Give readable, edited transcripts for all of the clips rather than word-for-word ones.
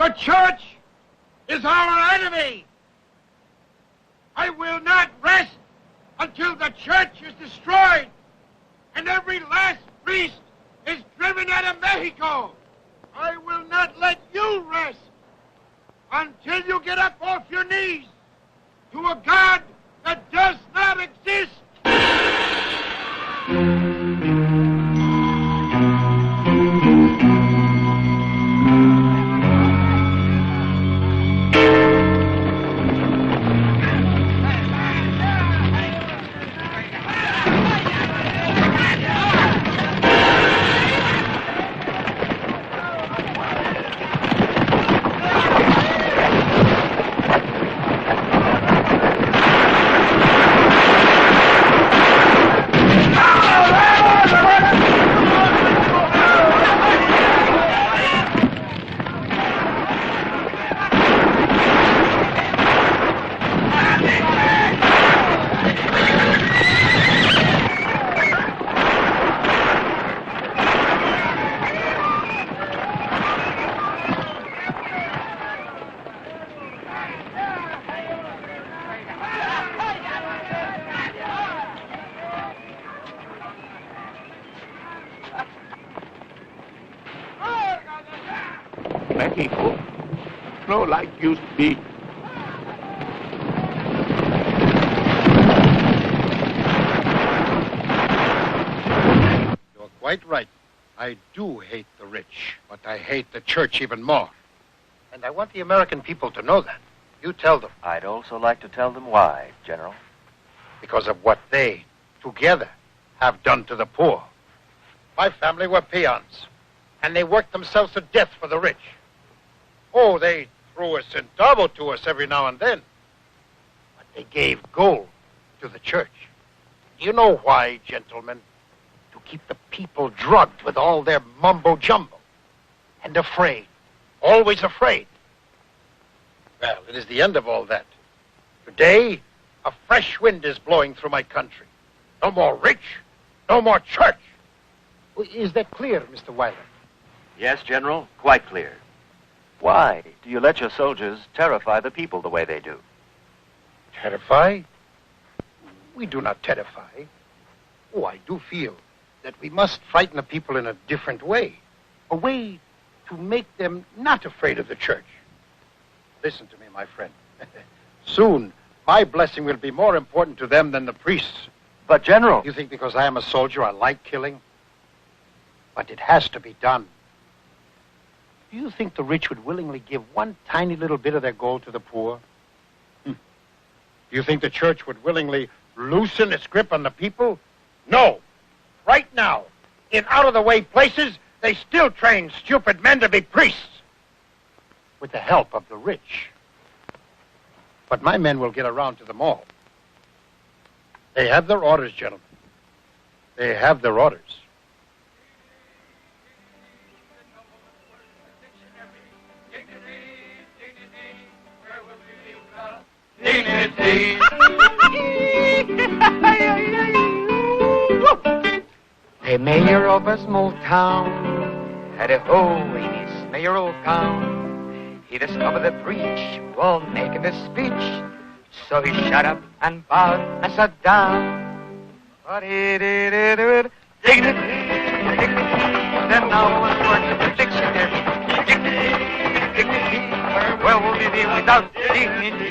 The church is our enemy. I will not rest until the church is destroyed and every last priest is driven out of Mexico. I will not let you rest until you get up off your knees to a God that does not exist. No like used to be. You're quite right. I do hate the rich, but I hate the church even more. And I want the American people to know that. You tell them. I'd also like to tell them why, General. Because of what they, together, have done to the poor. My family were peons, and they worked themselves to death for the rich. Oh, they threw a centavo to us every now and then. But they gave gold to the church. You know why, gentlemen? To keep the people drugged with all their mumbo-jumbo. And afraid. Always afraid. Well, it is the end of all that. Today, a fresh wind is blowing through my country. No more rich, no more church. Is that clear, Mr. Wilder? Yes, General, quite clear. Why do you let your soldiers terrify the people the way they do? Terrify? We do not terrify. Oh, I do feel that we must frighten the people in a different way. A way to make them not afraid of the church. Listen to me, my friend. Soon, my blessing will be more important to them than the priests. But, General... You think because I am a soldier I like killing? But it has to be done. Do you think the rich would willingly give one tiny little bit of their gold to the poor? Do you think the church would willingly loosen its grip on the people? No. Right now, in out-of-the-way places, they still train stupid men to be priests. With the help of the rich. But my men will get around to them all. They have their orders, gentlemen. They have their orders. Dignity. The mayor of a small town had a hole in his mayoral gown. He discovered the breach while making the speech, so he shut up and bowed and sat down. But he did it. Dignity, dignity. Then now one word in the dictionary. Dignity, dignity. Where will we be without dignity?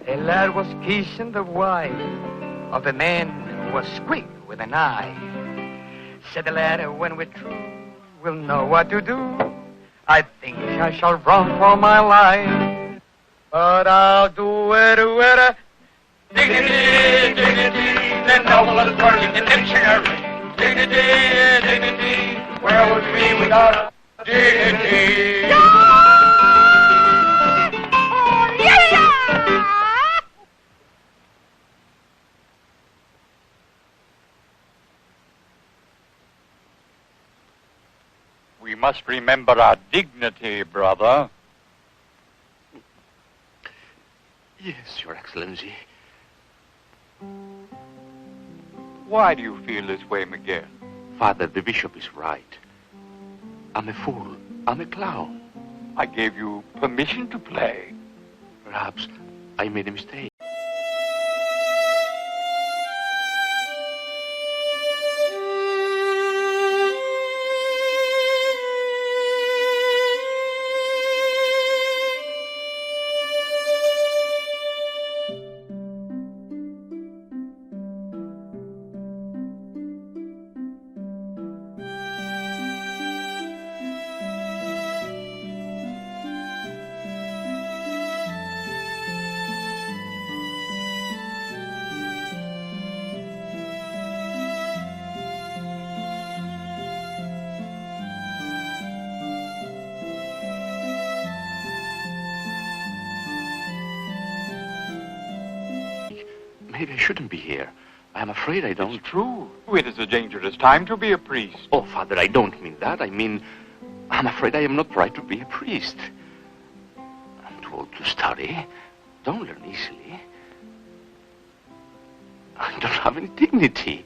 The lad was kissing the wife of a man who was quick with an eye. Said the lad, when we're through, we'll know what to do. I think I shall run for my life, but I'll do it. Dignity, dignity, the noblest word in the dictionary. Dignity, dignity, where would we be without dignity? We must remember our dignity, brother. Yes, Your Excellency. Why do you feel this way, Miguel? Father, the bishop is right. I'm a fool. I'm a clown. I gave you permission to play. Perhaps I made a mistake. Maybe I shouldn't be here. I'm afraid I don't... It's true. It is a dangerous time to be a priest. Oh, Father, I don't mean that. I mean, I'm afraid I am not right to be a priest. I'm too old to study. Don't learn easily. I don't have any dignity.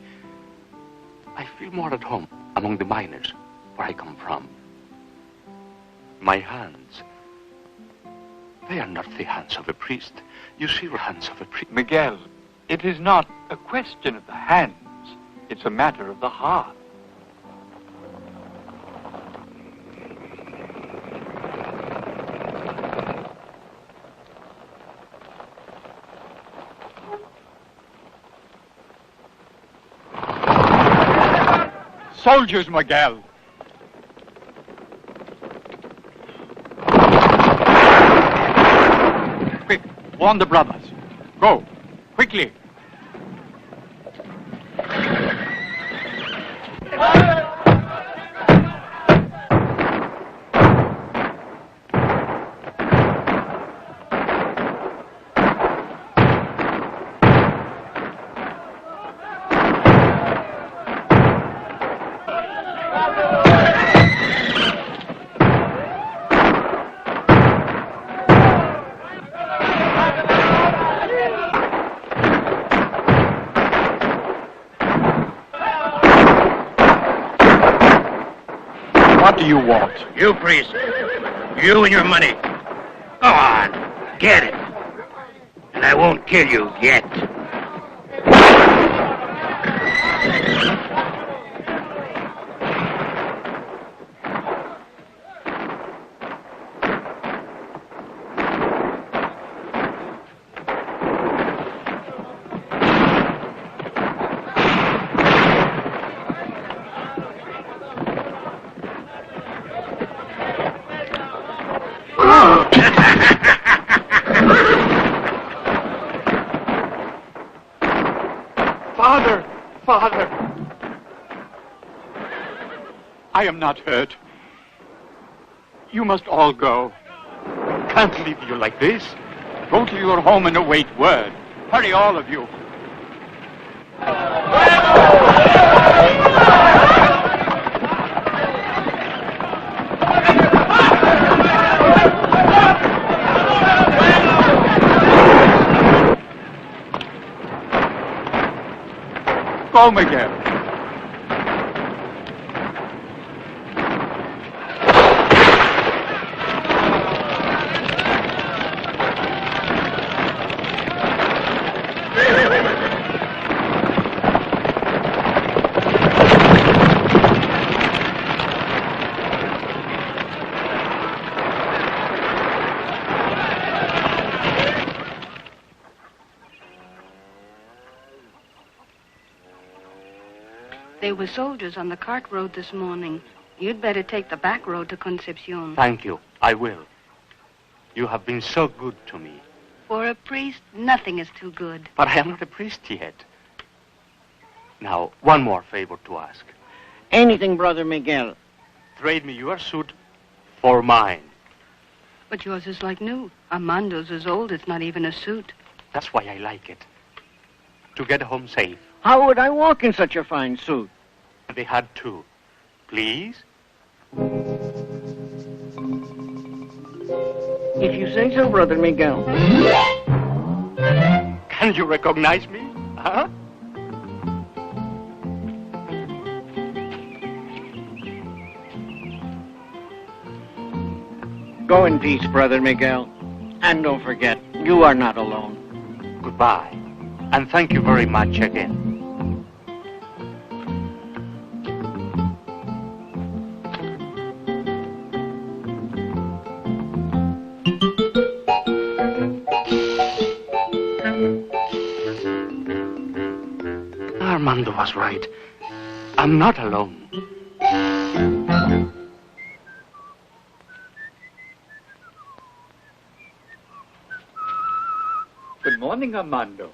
I feel more at home among the miners, where I come from. My hands, they are not the hands of a priest. You see the hands of a priest. Miguel, it is not a question of the hands. It's a matter of the heart. Soldiers, Miguel. Quick, warn the brothers. Go, quickly. What do you want? You, priest. You and your money. Go on. Get it. And I won't kill you yet. Father! I am not hurt. You must all go. Can't leave you like this. Go to your home and await word. Hurry, all of you. Home again. There were soldiers on the cart road this morning. You'd better take the back road to Concepcion. Thank you. I will. You have been so good to me. For a priest, nothing is too good. But I am not a priest yet. Now, one more favor to ask. Anything, Brother Miguel. Trade me your suit for mine. But yours is like new. Armando's is old. It's not even a suit. That's why I like it. To get home safe. How would I walk in such a fine suit? They had to. Please? If you say so, Brother Miguel. Can you recognize me? Huh? Go in peace, Brother Miguel. And don't forget, you are not alone. Goodbye. And thank you very much again. Armando was right. I'm not alone. Good morning, Armando.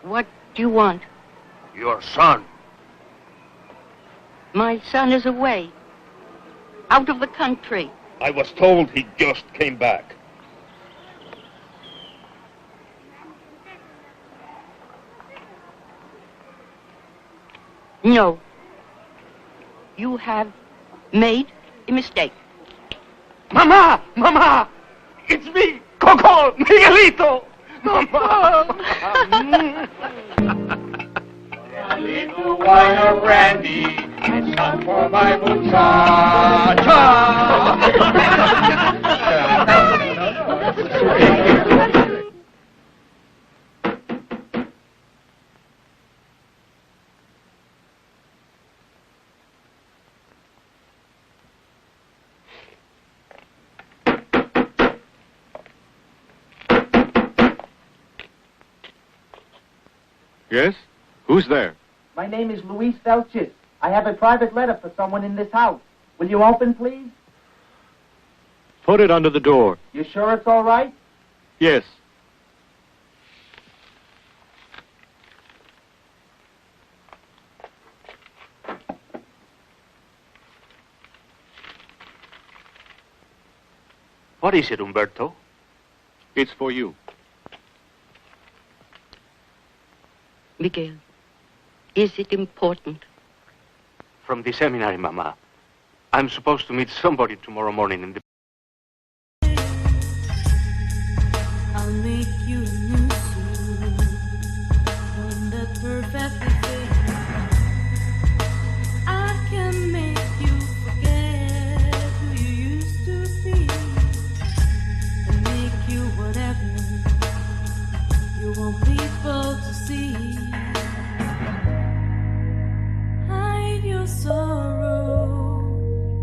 What do you want? Your son. My son is away. Out of the country. I was told he just came back. No. You have made a mistake. Mama! Mama! It's me, Coco, Miguelito! Mama! A little wine or brandy, and some for my muchacha. Yes? Who's there? My name is Luis Felches. I have a private letter for someone in this house. Will you open, please? Put it under the door. You sure it's all right? Yes. What is it, Umberto? It's for you. Miguel, is it important? From the seminary, Mama. I'm supposed to meet somebody tomorrow morning in the... I'll make you a new suit, one that perfectly fits. I can make you forget who you used to be, and make you whatever you want people to see. Hide your sorrow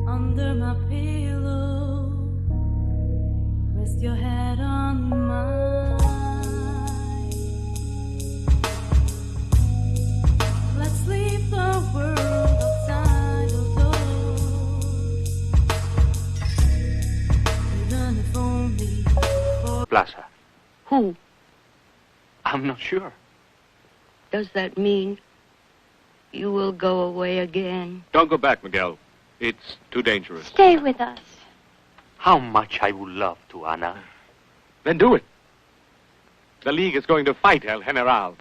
under my pillow. Rest your head on mine. Let's leave the world outside the doors, even if only for Plaza. Who? I'm not sure. Does that mean you will go away again? Don't go back, Miguel. It's too dangerous. Stay with us. How much I would love to, Ana. Then do it. The League is going to fight El General.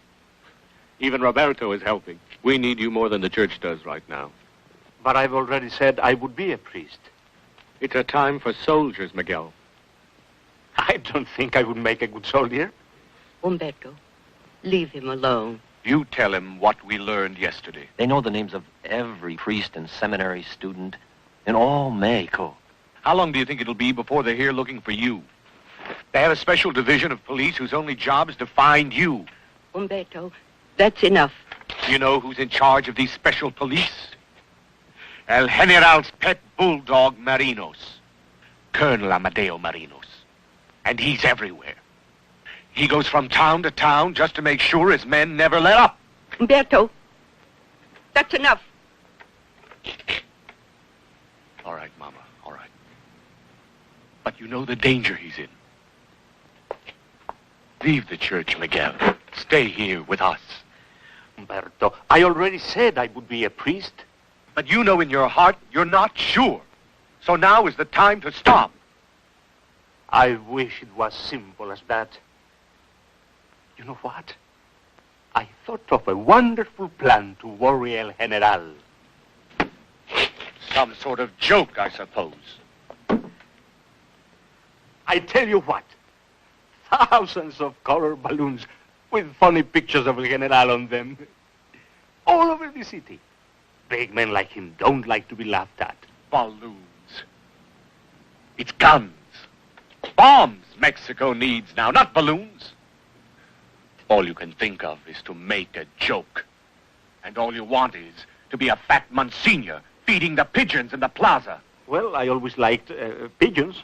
Even Roberto is helping. We need you more than the church does right now. But I've already said I would be a priest. It's a time for soldiers, Miguel. I don't think I would make a good soldier. Umberto, leave him alone. You tell him what we learned yesterday. They know the names of every priest and seminary student in all Mexico. How long do you think it'll be before they're here looking for you? They have a special division of police whose only job is to find you. Umberto, that's enough. You know who's in charge of these special police? El General's pet bulldog, Marinos. Colonel Amadeo Marinos. And he's everywhere. He goes from town to town just to make sure his men never let up. Umberto, that's enough. All right, Mama, all right. But you know the danger he's in. Leave the church, Miguel. Stay here with us. Umberto, I already said I would be a priest. But you know in your heart you're not sure. So now is the time to stop. I wish it was simple as that. You know what? I thought of a wonderful plan to worry El General. Some sort of joke, I suppose. I tell you what. Thousands of colored balloons with funny pictures of El General on them. All over the city. Big men like him don't like to be laughed at. Balloons. It's guns. Bombs Mexico needs now, not balloons. All you can think of is to make a joke. And all you want is to be a fat Monsignor feeding the pigeons in the plaza. Well, I always liked pigeons.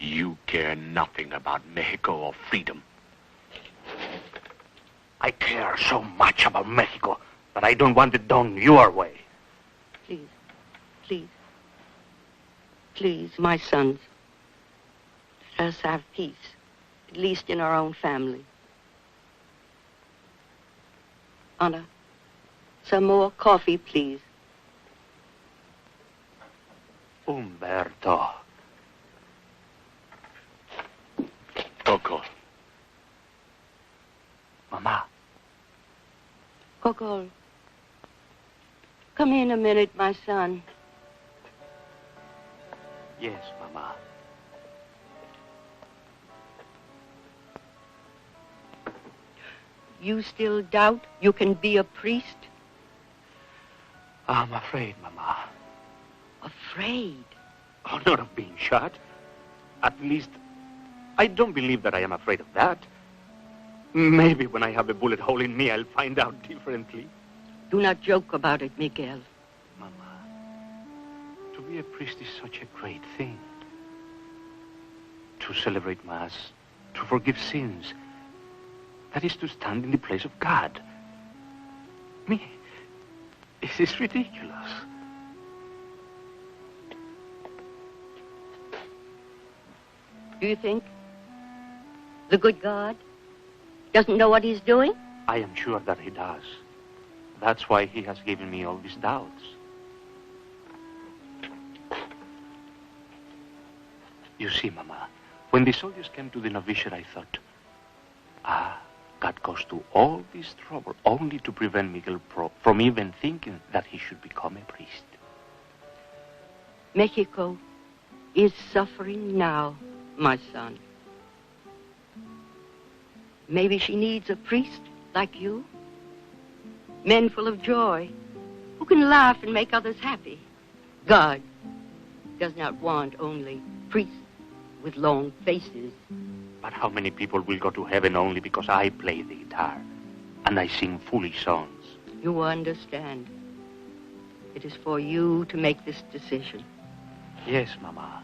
You care nothing about Mexico or freedom. I care so much about Mexico, but I don't want it done your way. Please, please, please, my sons, let us have peace, at least in our own family. Anna, some more coffee, please. Umberto. Coco. Mama. Coco, come in a minute, my son. Yes, Mama. You still doubt you can be a priest? I'm afraid, Mama. Afraid? Oh, not of being shot. At least, I don't believe that I am afraid of that. Maybe when I have a bullet hole in me, I'll find out differently. Do not joke about it, Miguel. Mama, to be a priest is such a great thing. To celebrate Mass, to forgive sins. That is to stand in the place of God. Me, this is ridiculous. Do you think the good God doesn't know what he's doing? I am sure that he does. That's why he has given me all these doubts. You see, Mama, when the soldiers came to the novitiate, I thought, God goes to all this trouble only to prevent Miguel from even thinking that he should become a priest. Mexico is suffering now, my son. Maybe she needs a priest like you. Men full of joy, who can laugh and make others happy. God does not want only priests with long faces. But how many people will go to heaven only because I play the guitar and I sing foolish songs? You will understand. It is for you to make this decision. Yes, Mama.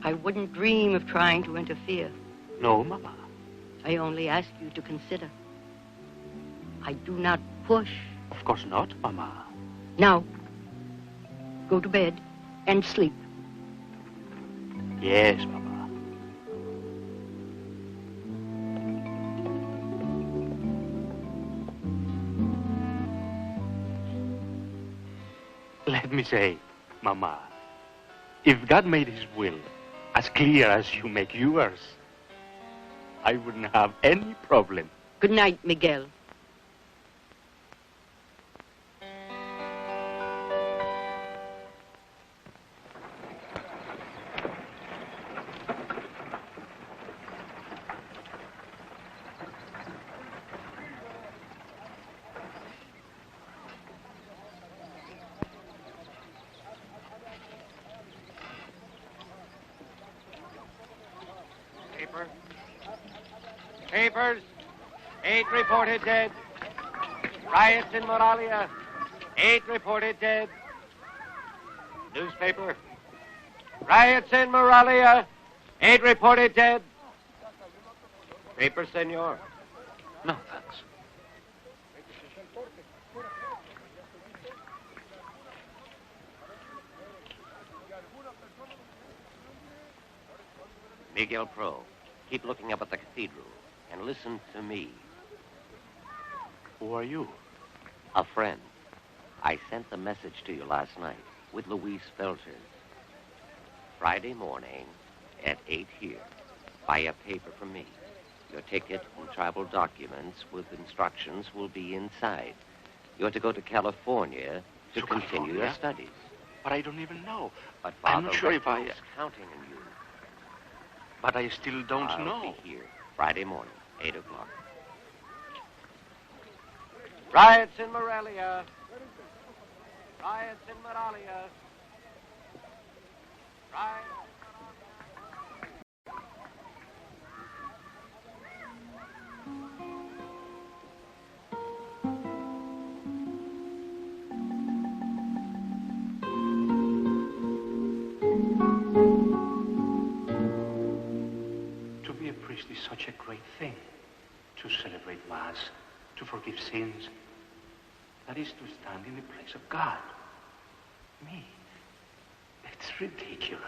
I wouldn't dream of trying to interfere. No, Mama. I only ask you to consider. I do not push. Of course not, Mama. Now, go to bed and sleep. Yes, Mama. Let me say, Mama, if God made his will as clear as you make yours, I wouldn't have any problem. Good night, Miguel. Papers. 8 reported dead. Riots in Moralia. 8 reported dead. Newspaper. Riots in Moralia. 8 reported dead. Paper, senor. No, thanks. Miguel Pro, keep looking up at the cathedral and listen to me. Who are you? A friend. I sent the message to you last night with Louise Felters. Friday morning at 8 here. Buy a paper from me. Your ticket and travel documents with instructions will be inside. You're to go to California to continue your studies. But I don't even know. But I'm Father not sure if I... Rico's counting on you. But I still don't know. I'll be here Friday morning, 8 o'clock. Riots in Morelia. Riots in Morelia. Riots. To be a priest is such a great thing. To celebrate Mass, to forgive sins. That is to stand in the place of God. Me. It's ridiculous.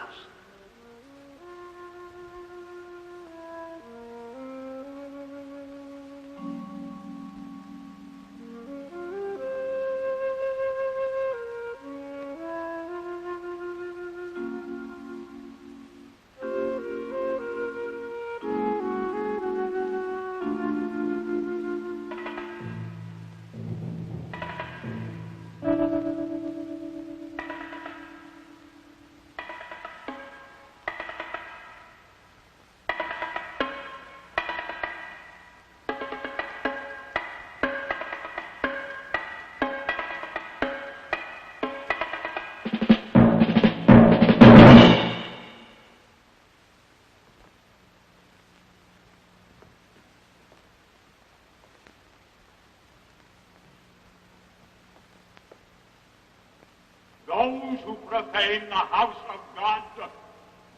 Those who profane the house of God,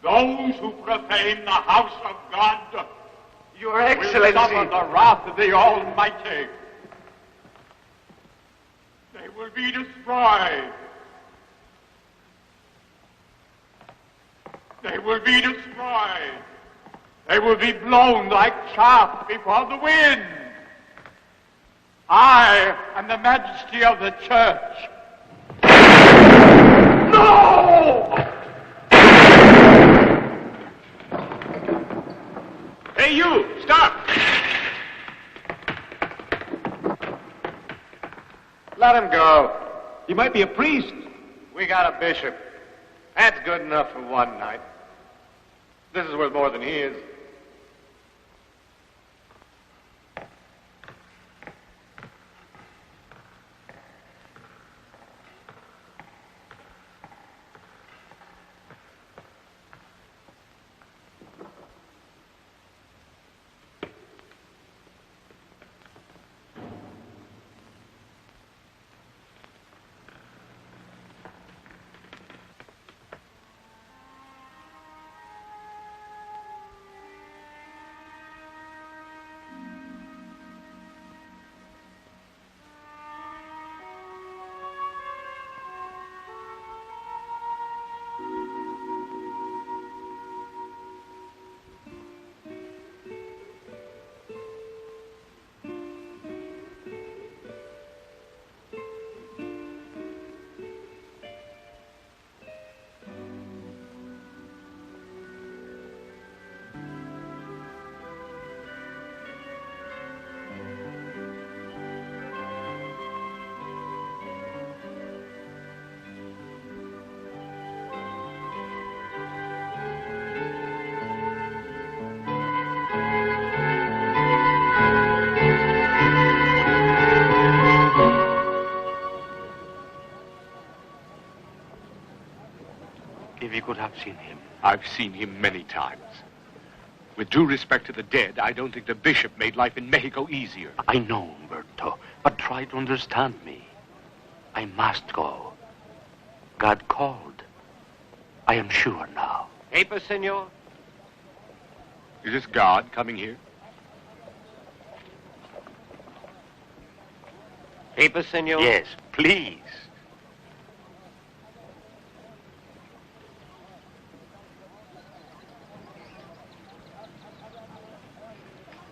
those who profane the house of God, Your Excellency, will suffer the wrath of the Almighty. They will be destroyed. They will be destroyed. They will be blown like chaff before the wind. I am the majesty of the church. No! Hey, you! Stop! let him go. He might be a priest. We got a bishop. That's good enough for one night. This is worth more than he is. If you could have seen him. I've seen him many times. With due respect to the dead, I don't think the bishop made life in Mexico easier. I know, Umberto, but try to understand me. I must go. God called. I am sure now. Paper, senor? Is this God coming here? Paper, senor? Yes, please.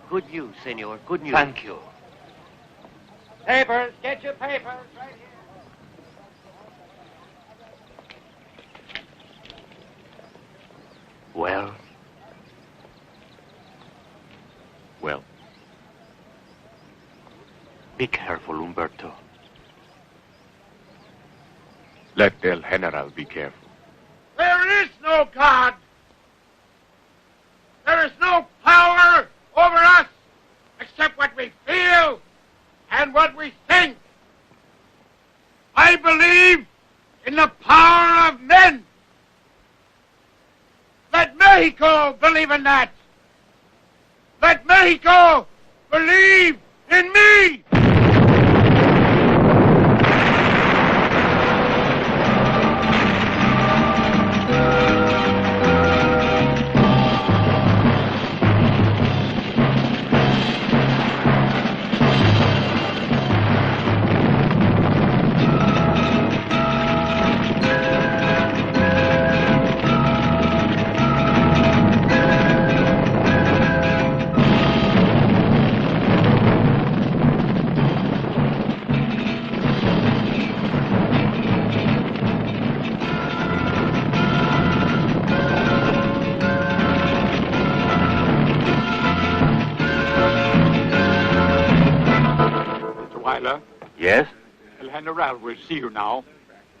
Good news, senor. Good news. Thank you. Papers, get your papers right here. Well? Well? Be careful, Umberto. Let El General be careful. There is no God. There is no power over us except what we feel and what we think. I believe in the power of men. Let Mexico believe in that. Let Mexico believe in me. Yes? El General will see you now.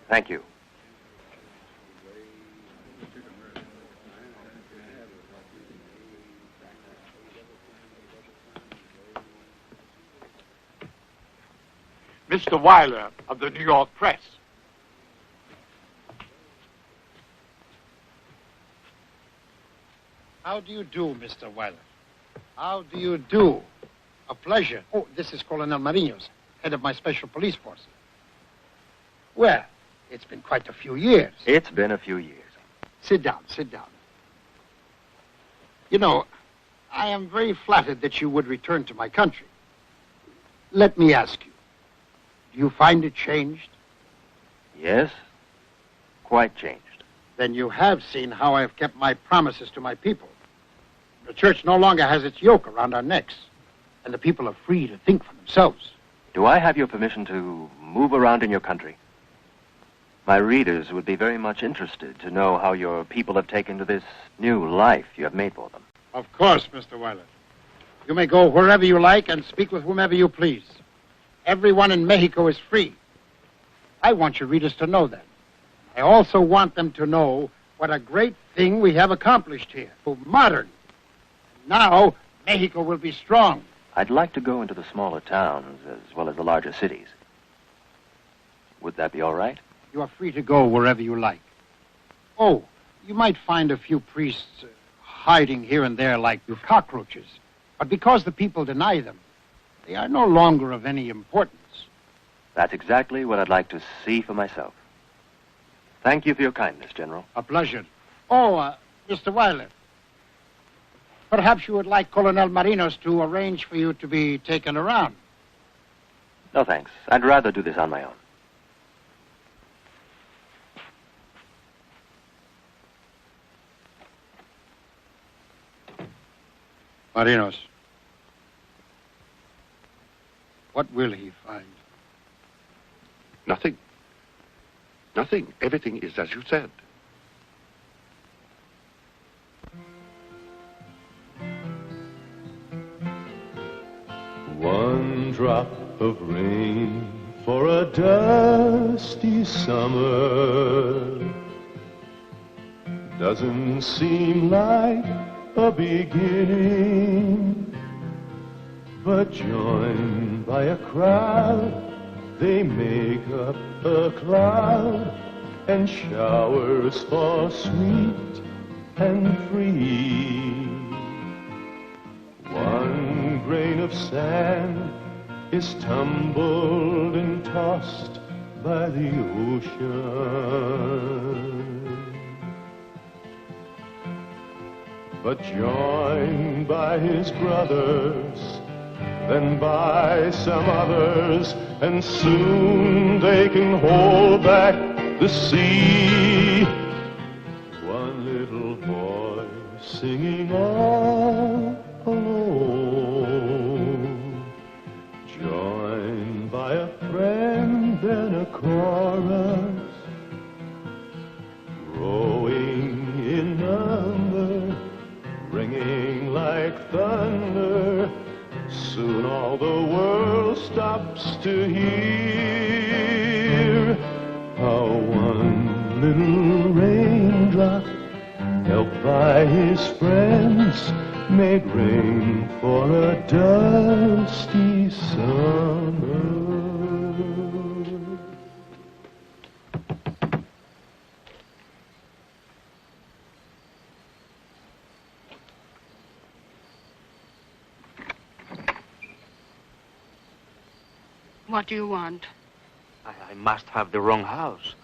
Thank you. Mr. Weiler of the New York Press. How do you do, Mr. Weiler? How do you do? A pleasure. Oh, this is Colonel Marinos, head of my special police force. Well, it's been quite a few years. It's been a few years. Sit down, sit down. You know, I am very flattered that you would return to my country. Let me ask you, do you find it changed? Yes, quite changed. Then you have seen how I have kept my promises to my people. The church no longer has its yoke around our necks, and the people are free to think for themselves. Do I have your permission to move around in your country? My readers would be very much interested to know how your people have taken to this new life you have made for them. Of course, Mr. Weiler. You may go wherever you like and speak with whomever you please. Everyone in Mexico is free. I want your readers to know that. I also want them to know what a great thing we have accomplished here. Modern. Now, Mexico will be strong. I'd like to go into the smaller towns as well as the larger cities. Would that be all right? You are free to go wherever you like. Oh, you might find a few priests hiding here and there like cockroaches. But because the people deny them, they are no longer of any importance. That's exactly what I'd like to see for myself. Thank you for your kindness, General. A pleasure. Oh, Mr. Weiler, perhaps you would like Colonel Marinos to arrange for you to be taken around. No, thanks. I'd rather do this on my own. Marinos, what will he find? Nothing. Nothing. Everything is as you said. One drop of rain for a dusty summer doesn't seem like a beginning, but joined by a crowd, they make up a cloud, and showers fall sweet and free. One grain of sand is tumbled and tossed by the ocean, but joined by his brothers, then by some others, and soon they can hold back the sea. One little voice singing all alone, joined by thunder. Soon all the world stops to hear how one little raindrop, helped by his friends, made rain for a dusty summer. What do you want? I must have the wrong house.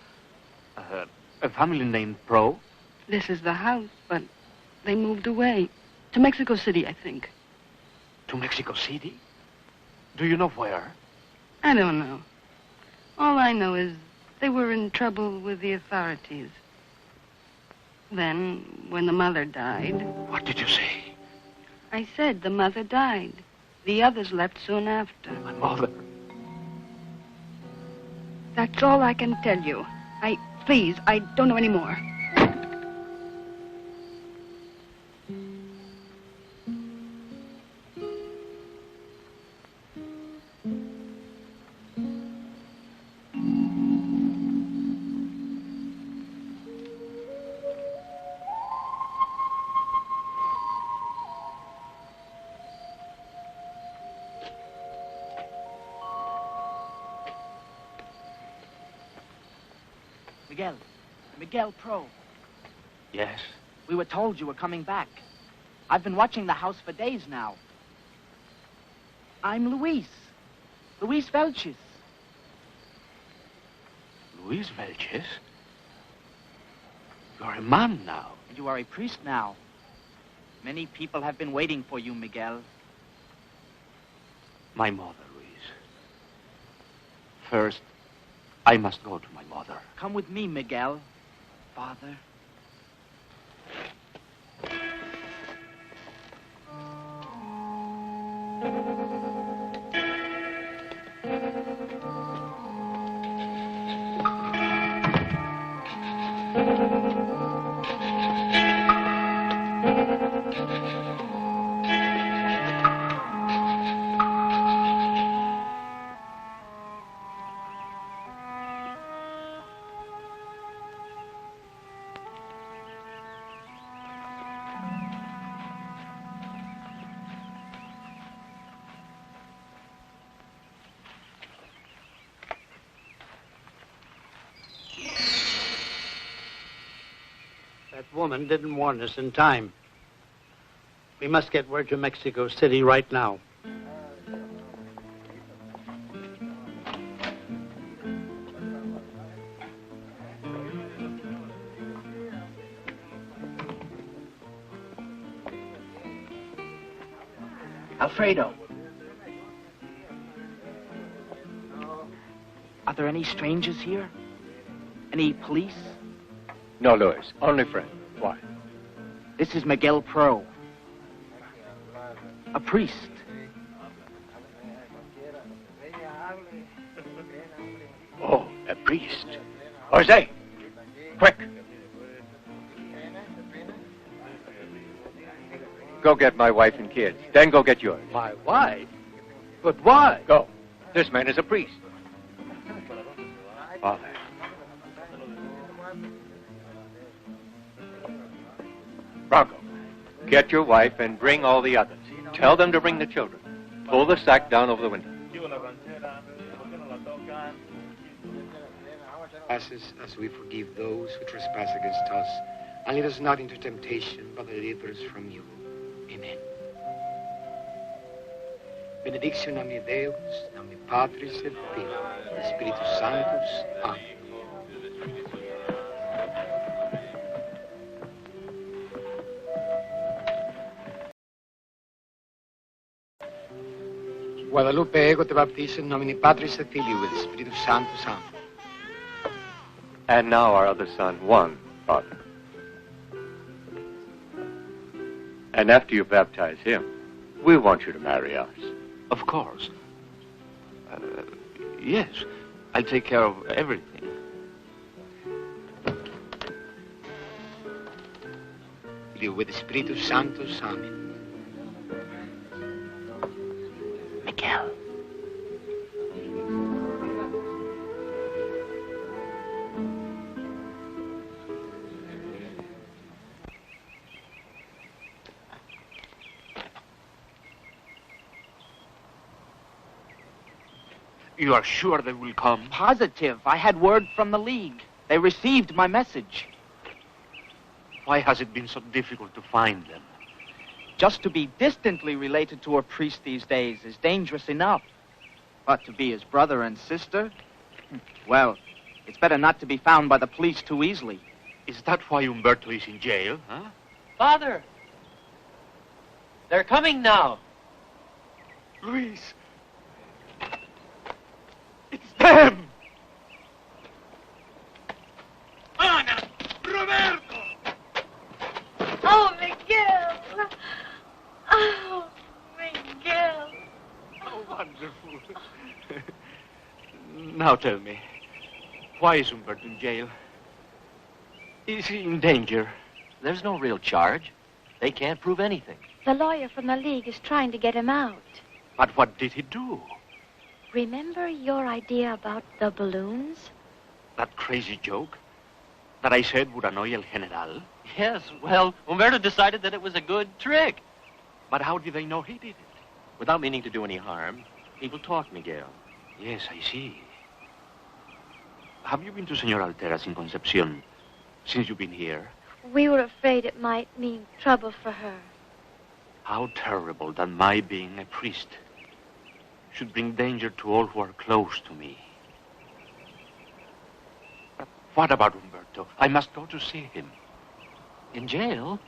A family named Pro? This is the house, but they moved away. To Mexico City, I think. To Mexico City? Do you know where? I don't know. All I know is they were in trouble with the authorities. Then, when the mother died... What did you say? I said the mother died. The others left soon after. My mother? That's all I can tell you. Please, I don't know any more. Miguel Pro. Yes? We were told you were coming back. I've been watching the house for days now. I'm Luis. Luis Velches. Luis Velches? You're a man now. And you are a priest now. Many people have been waiting for you, Miguel. My mother, Luis. First, I must go to my mother. Come with me, Miguel. Father. That woman didn't warn us in time. We must get word to Mexico City right now. Alfredo. Are there any strangers here? Any police? No, Luis. Only friend. Why? This is Miguel Pro. A priest. Oh, a priest. Jose! Quick! Go get my wife and kids. Then go get yours. My wife? But why? Go. This man is a priest. Father. Bronco, get your wife and bring all the others. Tell them to bring the children. Pull the sack down over the window. Trespasses as we forgive those who trespass against us. And lead us not into temptation, but deliver us from evil. Amen. Benedictio nomine Deus, nomine Patris et Filii, et Spiritus Sanctus. Amen. Guadalupe ego te baptizo in nomine Patris et Filii, et Spiritus Sanctus. Amen. And now our other son, Juan, Father. And after you baptize him, we want you to marry us. Of course. Yes, I'll take care of everything. Filio et Spiritus Sanctus. Amen. You are sure they will come? Positive. I had word from the League. They received my message. Why has it been so difficult to find them? Just to be distantly related to a priest these days is dangerous enough. But to be his brother and sister? Well, it's better not to be found by the police too easily. Is that why Umberto is in jail, huh? Father! They're coming now. Luis! It's them! Anna! Roberto! Oh, Miguel! Oh, Miguel! Oh, wonderful. Now tell me, why is Umberto in jail? Is he in danger? There's no real charge. They can't prove anything. The lawyer from the League is trying to get him out. But what did he do? Remember your idea about the balloons? That crazy joke that I said would annoy El General? Yes, well, Umberto decided that it was a good trick. But how did they know he did it? Without meaning to do any harm, people talk, Miguel. Yes, I see. Have you been to Senor Altera's in Concepcion since you've been here? We were afraid it might mean trouble for her. How terrible that my being a priest should bring danger to all who are close to me. But what about Umberto? I must go to see him. In jail?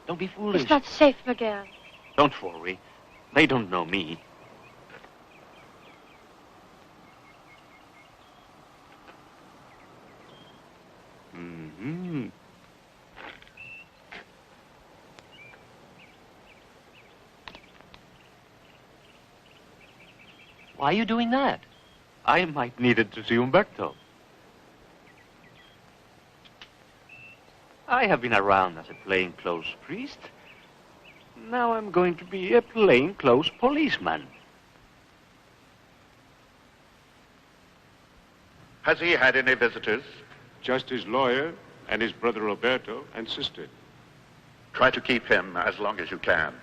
Don't be foolish. It's not safe, Miguel. Don't worry. They don't know me. Mm-hmm. Why are you doing that? I might need it to see Umberto. I have been around as a plainclothes priest. Now I'm going to be a plainclothes policeman. Has he had any visitors? Just his lawyer and his brother Roberto and sister. Try to keep him as long as you can.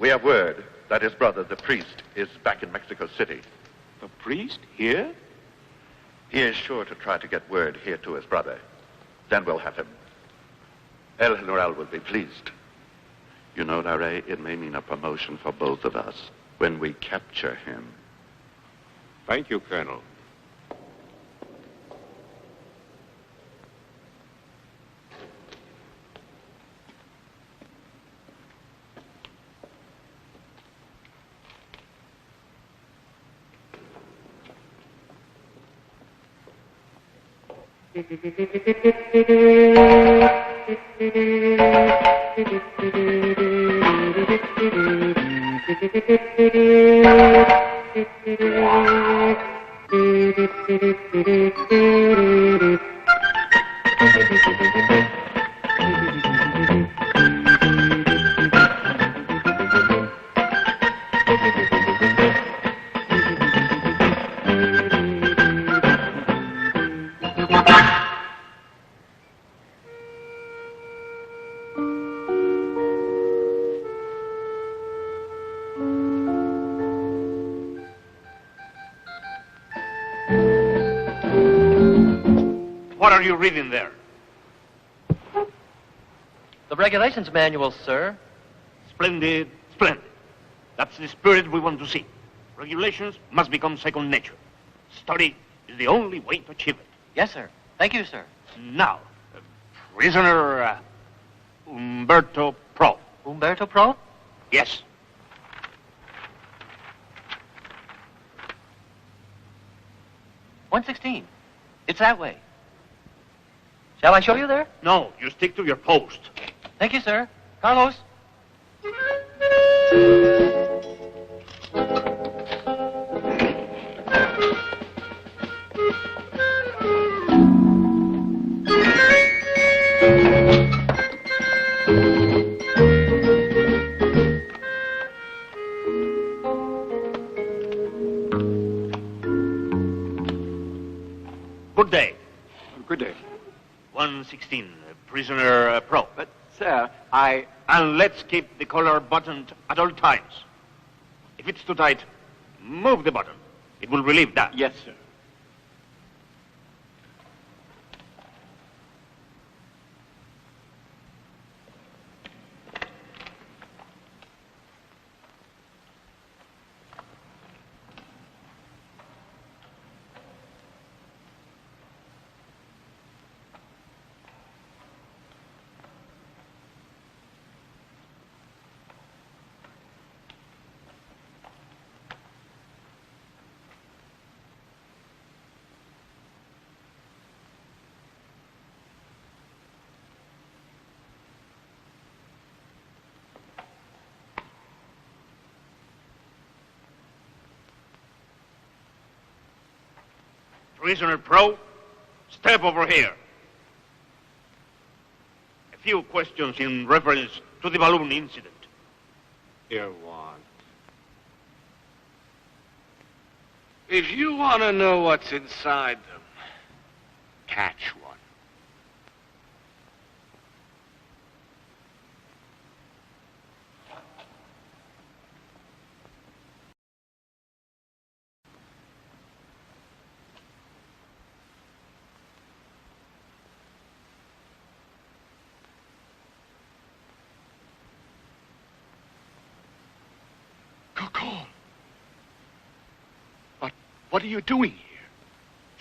We have word that his brother, the priest, is back in Mexico City. The priest? Here? He is sure to try to get word here to his brother. Then we'll have him. El General will be pleased. You know, Larry, it may mean a promotion for both of us when we capture him. Thank you, Colonel. What are you reading there? The regulations manual, sir. Splendid, splendid. That's the spirit we want to see. Regulations must become second nature. Study is the only way to achieve it. Yes, sir. Thank you, sir. Now, prisoner Umberto Pro. Umberto Pro? Yes. $116. It's that way. Shall I show you there? No, you stick to your post. Thank you, sir. Carlos? Good day. Good day. 116, prisoner Pro. But, sir, And let's keep the collar buttoned at all times. If it's too tight, move the button. It will relieve that. Yes, sir. Prisoner Pro, step over here. A few questions in reference to the balloon incident. Dear one. If you want to know what's inside them, catch one. What are you doing here?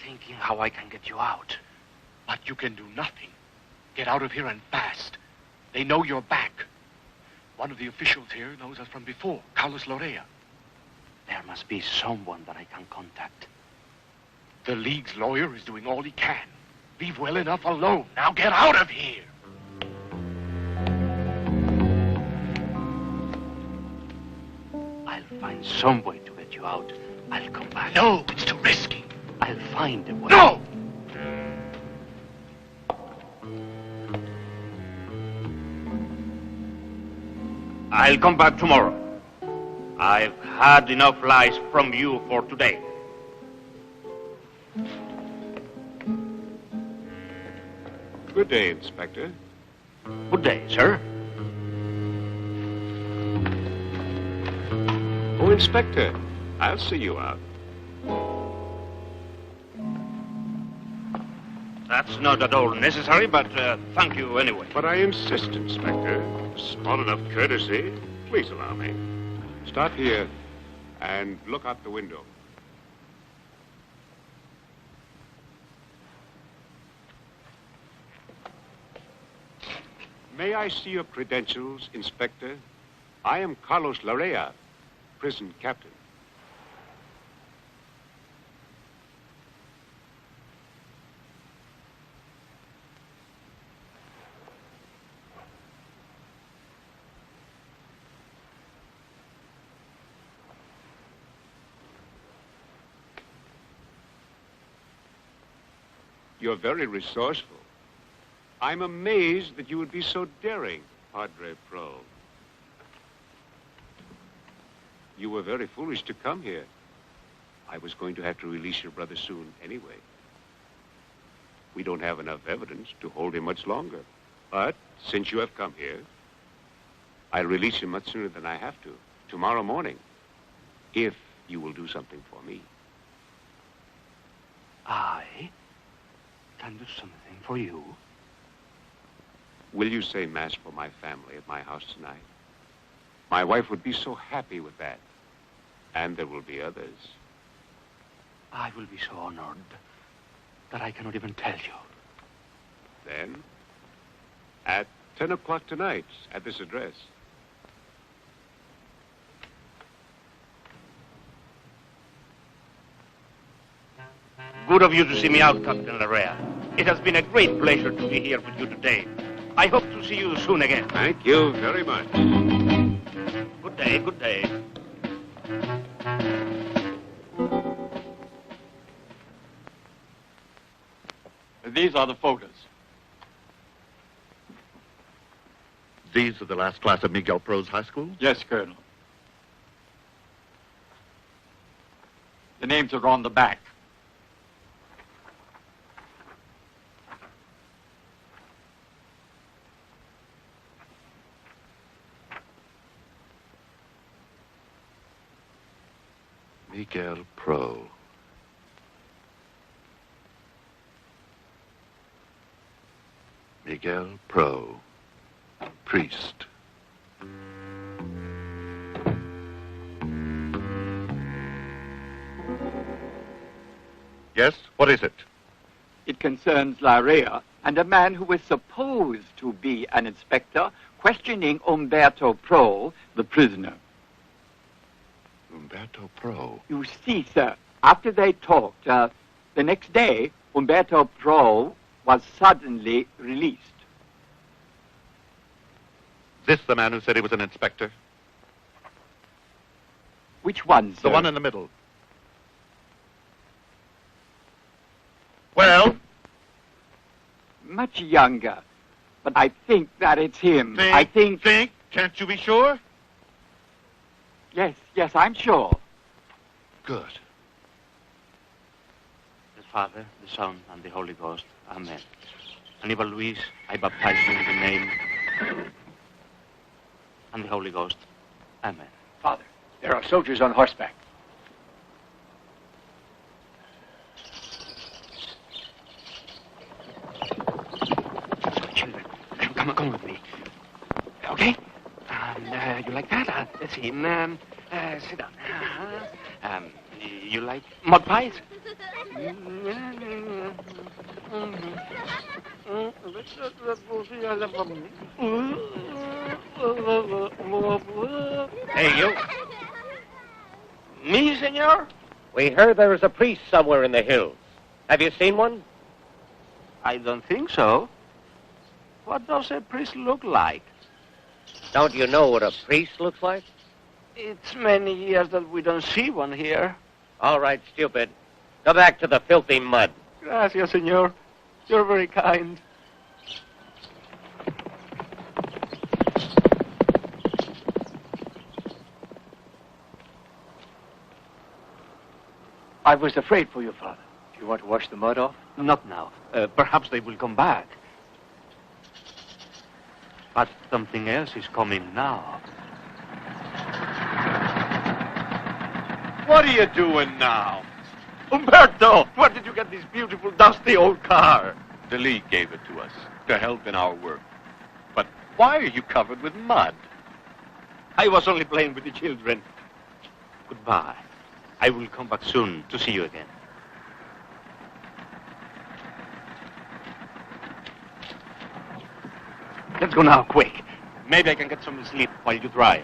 Thinking how I can get you out. But you can do nothing. Get out of here and fast. They know you're back. One of the officials here knows us from before, Carlos Lorea. There must be someone that I can contact. The League's lawyer is doing all he can. Leave well enough alone. Now get out of here. I'll find some way to get you out. I'll come back. No, it's too risky. I'll find a way. No! I'll come back tomorrow. I've had enough lies from you for today. Good day, Inspector. Good day, sir. Oh, Inspector, I'll see you out. That's not at all necessary, but thank you anyway. But I insist, Inspector. Small enough courtesy. Please allow me. Stop here and look out the window. May I see your credentials, Inspector? I am Carlos Lorea, prison captain. You're very resourceful. I'm amazed that you would be so daring, Padre Pro. You were very foolish to come here. I was going to have to release your brother soon anyway. We don't have enough evidence to hold him much longer. But since you have come here, I'll release him much sooner than I have to, tomorrow morning, if you will do something for me. I can do something for you. Will you say Mass for my family at my house tonight? My wife would be so happy with that. And there will be others. I will be so honored that I cannot even tell you. Then, at 10 o'clock tonight, at this address. Good of you to see me out, Captain Lorea. It has been a great pleasure to be here with you today. I hope to see you soon again. Thank you very much. Good day, good day. These are the photos. These are the last class of Miguel Pro's high school? Yes, Colonel. The names are on the back. Miguel Pro. Miguel Pro. Priest. Yes? What is it? It concerns Larea and a man who is supposed to be an inspector questioning Umberto Pro, the prisoner. Umberto Pro? You see, sir, after they talked, the next day, Umberto Pro was suddenly released. This the man who said he was an inspector? Which one, sir? The one in the middle. Well? Much younger. But I think that it's him. Think? Can't you be sure? Yes, I'm sure. Good. The Father, the Son, and the Holy Ghost. Amen. Aníbal Luis, I baptize you in the name and the Holy Ghost. Amen. Father, there are soldiers on horseback. Children, come with me. Okay? You like that? Let's see. Sit down. You like mud pies? Hey, you. Me, senor? We heard there is a priest somewhere in the hills. Have you seen one? I don't think so. What does a priest look like? Don't you know what a priest looks like? It's many years that we don't see one here. All right, stupid. Go back to the filthy mud. Gracias, senor. You're very kind. I was afraid for you, Father. Do you want to wash the mud off? Not now. Perhaps they will come back. But something else is coming now. What are you doing now? Umberto, where did you get this beautiful, dusty old car? The League gave it to us to help in our work. But why are you covered with mud? I was only playing with the children. Goodbye. I will come back soon to see you again. Let's go now, quick. Maybe I can get some sleep while you dry.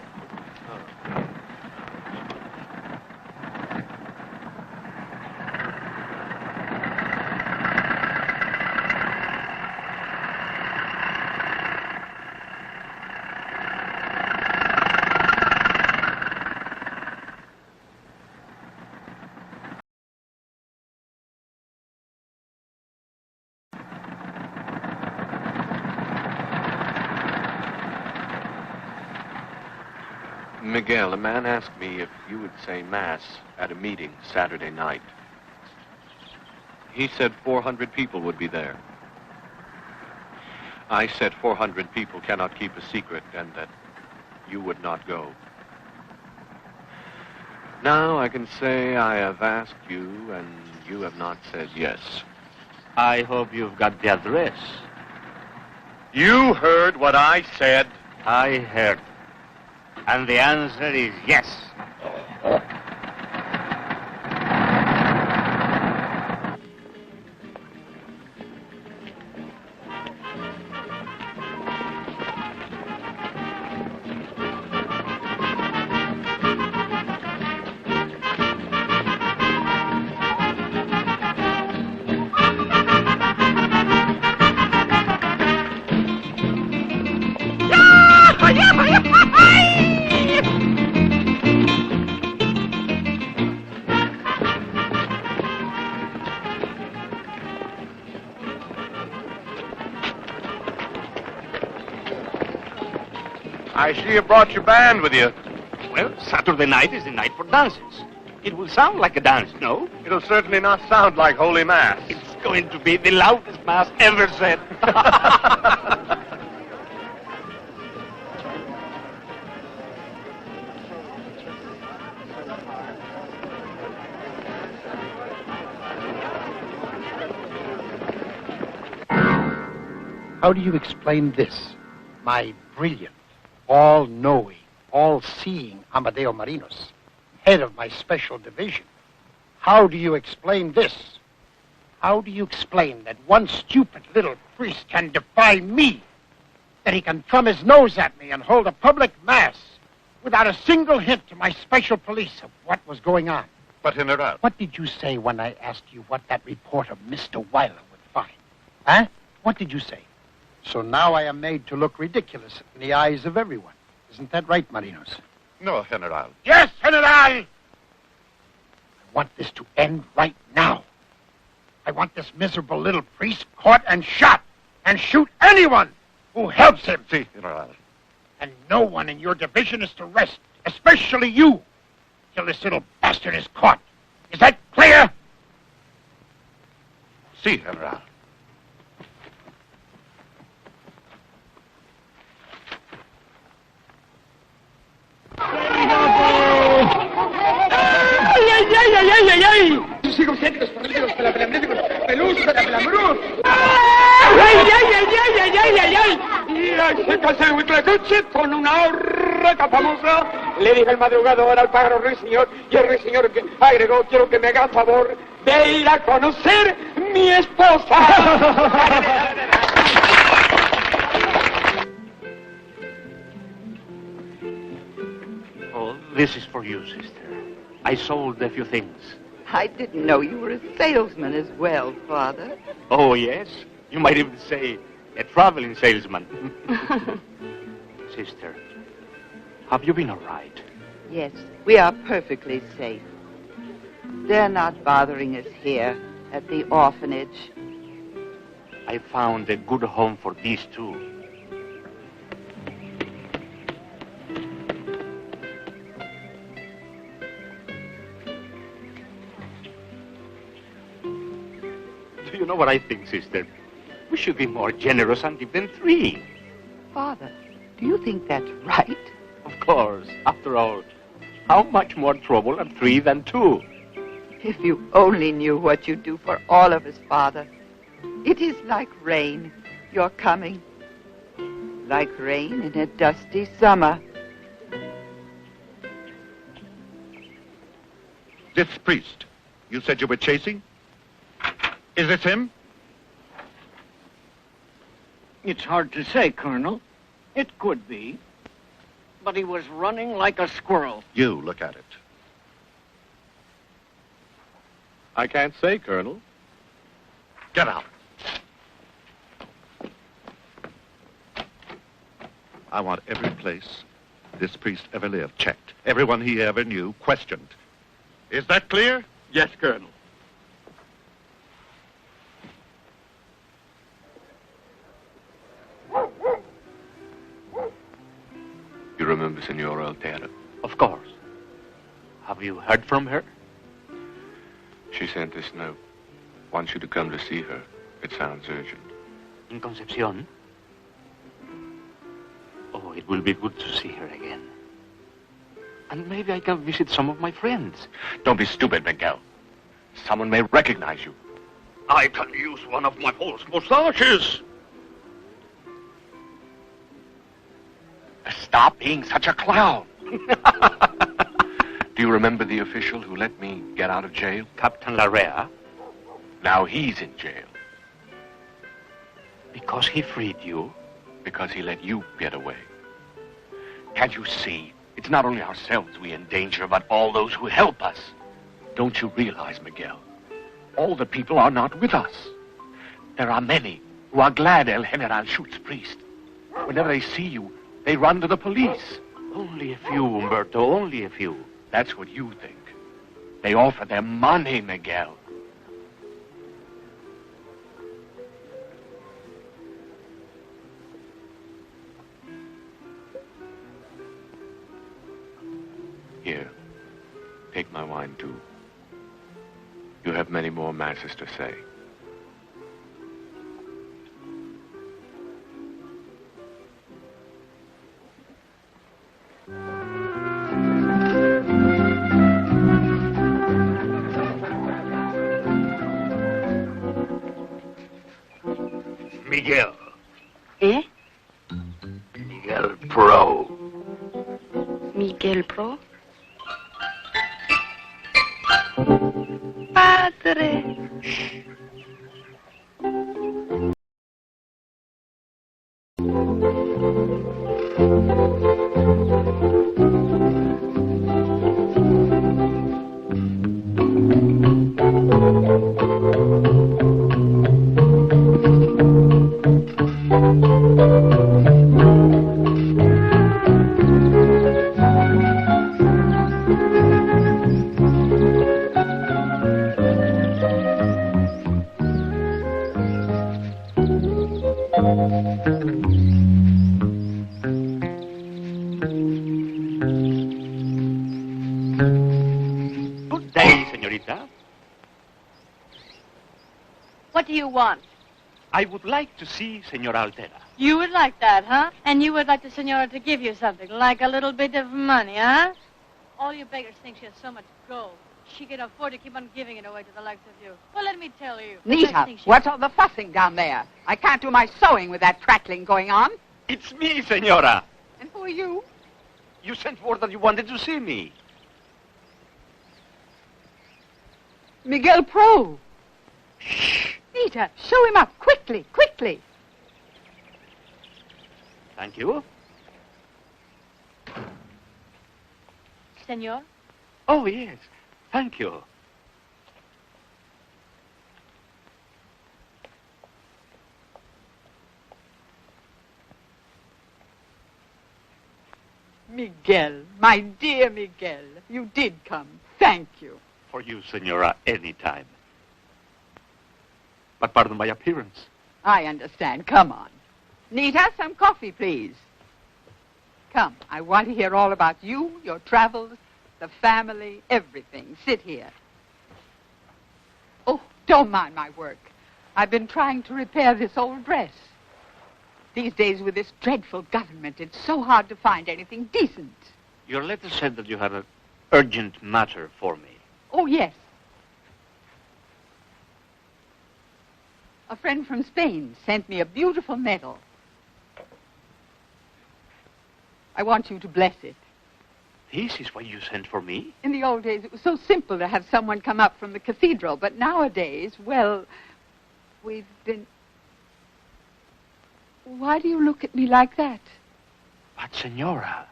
Miguel, a man asked me if you would say Mass at a meeting Saturday night. He said 400 people would be there. I said 400 people cannot keep a secret and that you would not go. Now I can say I have asked you and you have not said yes. I hope you've got the address. You heard what I said. I heard. And the answer is yes. I see you brought your band with you. Well, Saturday night is the night for dances. It will sound like a dance, no? It'll certainly not sound like Holy Mass. It's going to be the loudest mass ever said. How do you explain this? My brilliant, all-knowing, all-seeing Amadeo Marinos, head of my special division. How do you explain this? How do you explain that one stupid little priest can defy me? That he can thumb his nose at me and hold a public mass without a single hint to my special police of what was going on? But General... What did you say when I asked you what that report of Mr. Weiler would find? Huh? What did you say? So now I am made to look ridiculous in the eyes of everyone. Isn't that right, Marinos? No, General. Yes, General! I want this to end right now. I want this miserable little priest caught and shot, and shoot anyone who helps him. Si, General. And no one in your division is to rest, especially you, till this little bastard is caught. Is that clear? Si, General. ¡Ay! Sigo siendo los pelamnéticos, pelusa de pelambruz. ¡Ay! Se casó en Huitlacoche con una horraca famosa. Le dije al madrugador al pájaro ruiseñor, y el ruiseñor agregó: quiero que me haga favor de ir a conocer mi esposa. Oh, this is for you, sister. I sold a few things. I didn't know you were a salesman as well, Father. Oh, yes. You might even say a traveling salesman. Sister, have you been all right? Yes, we are perfectly safe. They're not bothering us here at the orphanage. I found a good home for these two. You know what I think, sister? We should be more generous and give them 3. Father, do you think that's right? Of course. After all, how much more trouble are 3 than 2? If you only knew what you do for all of us, Father. It is like rain, your coming. Like rain in a dusty summer. This priest, you said you were chasing? Is this him? It's hard to say, Colonel. It could be. But he was running like a squirrel. You look at it. I can't say, Colonel. Get out. I want every place this priest ever lived checked. Everyone he ever knew questioned. Is that clear? Yes, Colonel. You remember Senora Altera? Of course. Have you heard from her? She sent this note. Wants you to come to see her. It sounds urgent. In Concepcion? Oh, it will be good to see her again. And maybe I can visit some of my friends. Don't be stupid, Miguel. Someone may recognize you. I can use one of my false mustaches. Stop being such a clown. Do you remember the official who let me get out of jail? Captain Larrea? Now he's in jail. Because he freed you? Because he let you get away. Can't you see? It's not only ourselves we endanger, but all those who help us. Don't you realize, Miguel? All the people are not with us. There are many who are glad El General shoots priest. Whenever they see you, they run to the police. Only a few, Umberto, only a few. That's what you think. They offer their money, Miguel. Here, take my wine too. You have many more masses to say. Miguel, Padre. Good day, señorita. What do you want? I would like to see Senora Altera. You would like that, huh? And you would like the senora to give you something, like a little bit of money, huh? All you beggars think she has so much gold. She can afford to keep on giving it away to the likes of you. Well, let me tell you. Nita, what's all the fussing down there? I can't do my sewing with that crackling going on. It's me, senora. And who are you? You sent word that you wanted to see me. Miguel Pro. Shh. Nita, show him up, quickly, quickly. Thank you. Senor? Oh, yes. Thank you. Miguel, my dear Miguel, you did come. Thank you. For you, senora, any time. But pardon my appearance. I understand. Come on. Nita, some coffee, please. Come, I want to hear all about you, your travels, the family, everything. Sit here. Oh, don't mind my work. I've been trying to repair this old dress. These days with this dreadful government, it's so hard to find anything decent. Your letter said that you had an urgent matter for me. Oh, yes. A friend from Spain sent me a beautiful medal. I want you to bless it. This is what you sent for me? In the old days, it was so simple to have someone come up from the cathedral. But nowadays, well, we've been... Why do you look at me like that? But, senora,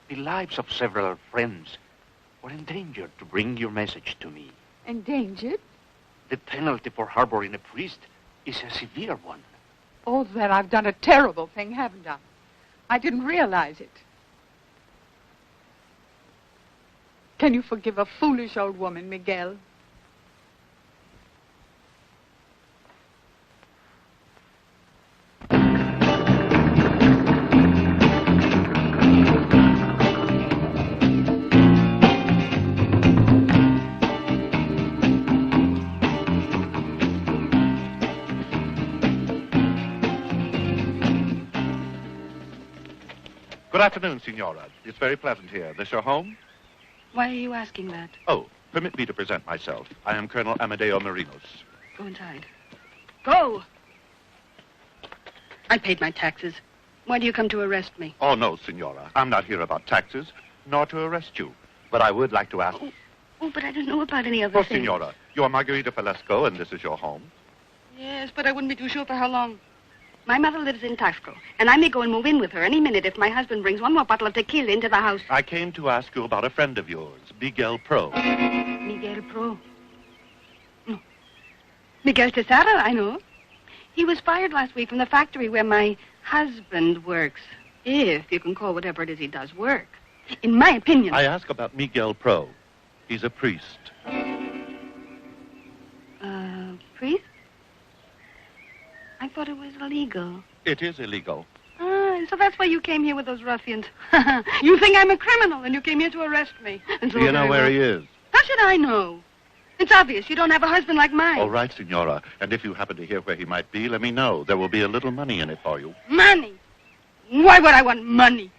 the lives of several friends were endangered to bring your message to me. Endangered? The penalty for harboring a priest is a severe one. Oh, then I've done a terrible thing, haven't I? I didn't realize it. Can you forgive a foolish old woman, Miguel? Good afternoon, Signora. It's very pleasant here. This your home? Why are you asking that? Oh, permit me to present myself. I am Colonel Amadeo Marinos. Go inside. Go! I paid my taxes. Why do you come to arrest me? Oh, no, Signora. I'm not here about taxes, nor to arrest you. But I would like to ask... Oh, but I don't know about any other Oh, things. Signora, you are Margarita Falesco, and this is your home? Yes, but I wouldn't be too sure for how long. My mother lives in Taxco, and I may go and move in with her any minute if my husband brings one more bottle of tequila into the house. I came to ask you about a friend of yours, Miguel Pro. Miguel Pro? No. Miguel Tesaro, I know. He was fired last week from the factory where my husband works. If you can call whatever it is he does work. In my opinion... I ask about Miguel Pro. He's a priest. Priest? I thought it was illegal. It is illegal. Ah, so that's why you came here with those ruffians. You think I'm a criminal, and you came here to arrest me. And so Do you know where he is? How should I know? It's obvious you don't have a husband like mine. All right, Signora. And if you happen to hear where he might be, let me know. There will be a little money in it for you. Money? Why would I want money?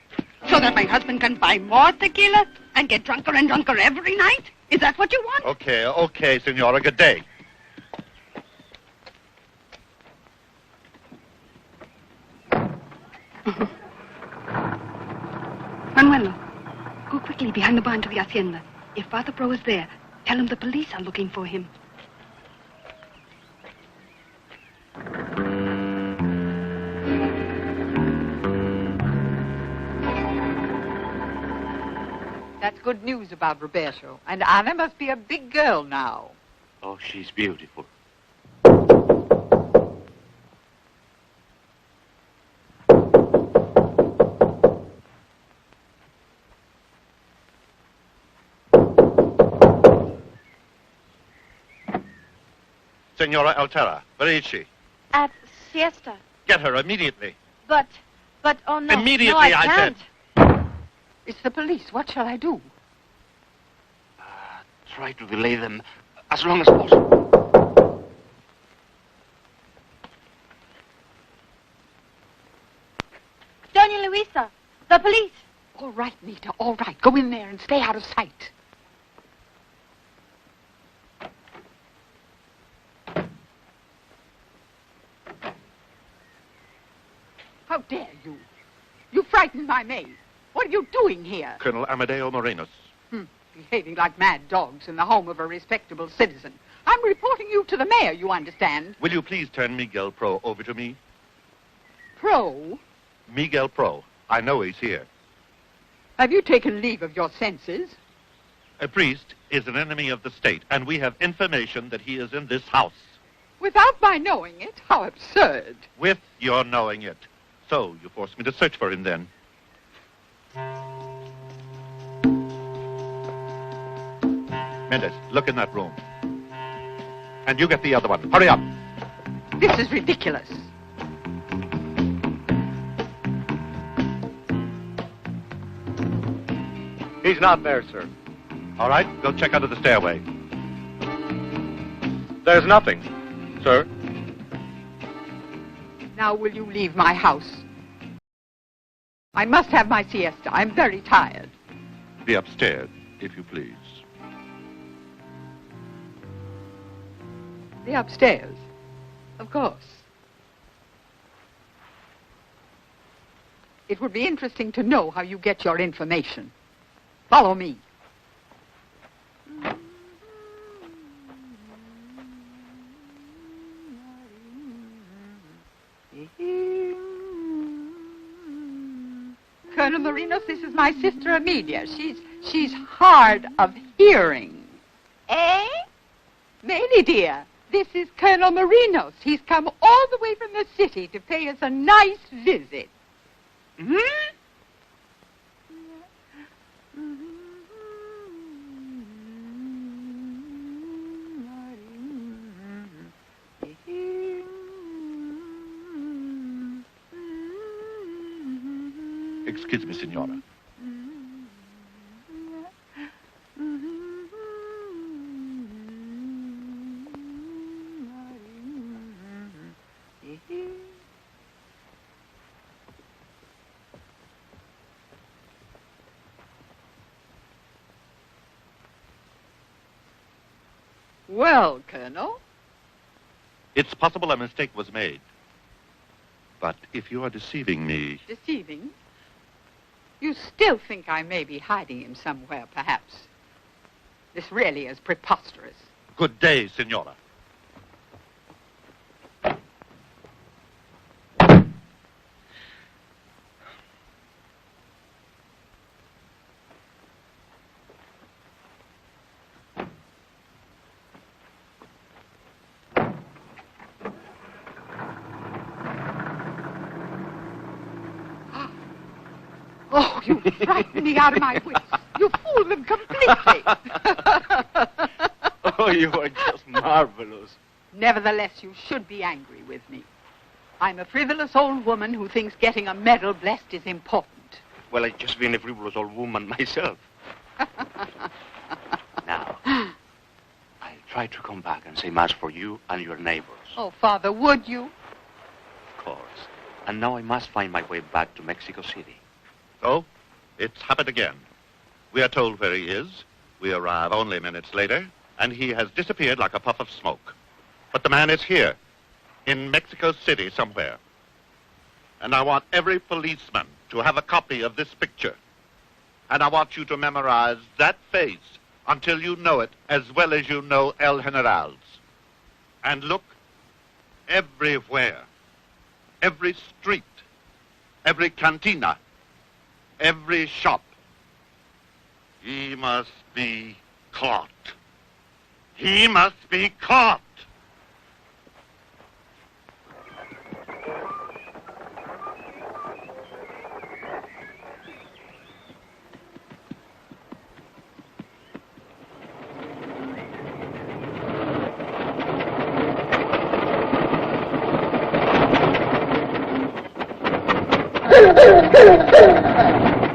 So that my husband can buy more tequila and get drunker and drunker every night? Is that what you want? Okay, Signora. Good day. Manuelo, go quickly behind the barn to the hacienda. If Father Pro is there, Tell him the police are looking for him. That's good news about Roberto. And Anna must be a big girl now. Oh, she's beautiful. Senora Altera, where is she? At siesta. Get her immediately. But, oh no. Immediately, no, I I can't. said. It's the police. What shall I do? Try to delay them as long as possible. Doña Luisa, the police. All right, Nita, all right. Go in there and stay out of sight. How dare you? You frightened my maid. What are you doing here? Colonel Amadeo Morenos. Behaving like mad dogs in the home of a respectable citizen. I'm reporting you to the mayor, you understand? Will you please turn Miguel Pro over to me? Pro? Miguel Pro. I know he's here. Have you taken leave of your senses? A priest is an enemy of the state, and we have information that he is in this house. Without my knowing it? How absurd. With your knowing it. So, you forced me to search for him then. Mendez, look in that room. And you get the other one. Hurry up. This is ridiculous. He's not there, sir. All right, go check under the stairway. There's nothing, sir. Now will you leave my house? I must have my siesta. I'm very tired. Be upstairs, if you please. The upstairs? Of course. It would be interesting to know how you get your information. Follow me. Colonel Marinos, this is my sister Amelia. She's hard of hearing. Eh? Mamie, dear, this is Colonel Marinos. He's come all the way from the city to pay us a nice visit. Hmm? Excuse me, Signora. Well, Colonel? It's possible a mistake was made. But if you are deceiving me... Deceiving? You still think I may be hiding him somewhere, perhaps. This really is preposterous. Good day, Signora. Oh, you frightened me out of my wits. You fooled them completely. Oh, you are just marvelous. Nevertheless, you should be angry with me. I'm a frivolous old woman who thinks getting a medal blessed is important. Well, I've just been a frivolous old woman myself. Now, I'll try to come back and say mass for you and your neighbors. Oh, Father, would you? Of course. And now I must find my way back to Mexico City. Oh, it's happened again. We are told where he is. We arrive only minutes later, and he has disappeared like a puff of smoke. But the man is here, in Mexico City somewhere. And I want every policeman to have a copy of this picture. And I want you to memorize that face until you know it as well as you know El General's. And look, everywhere, every street, every cantina, every shop, he must be caught. He must be caught.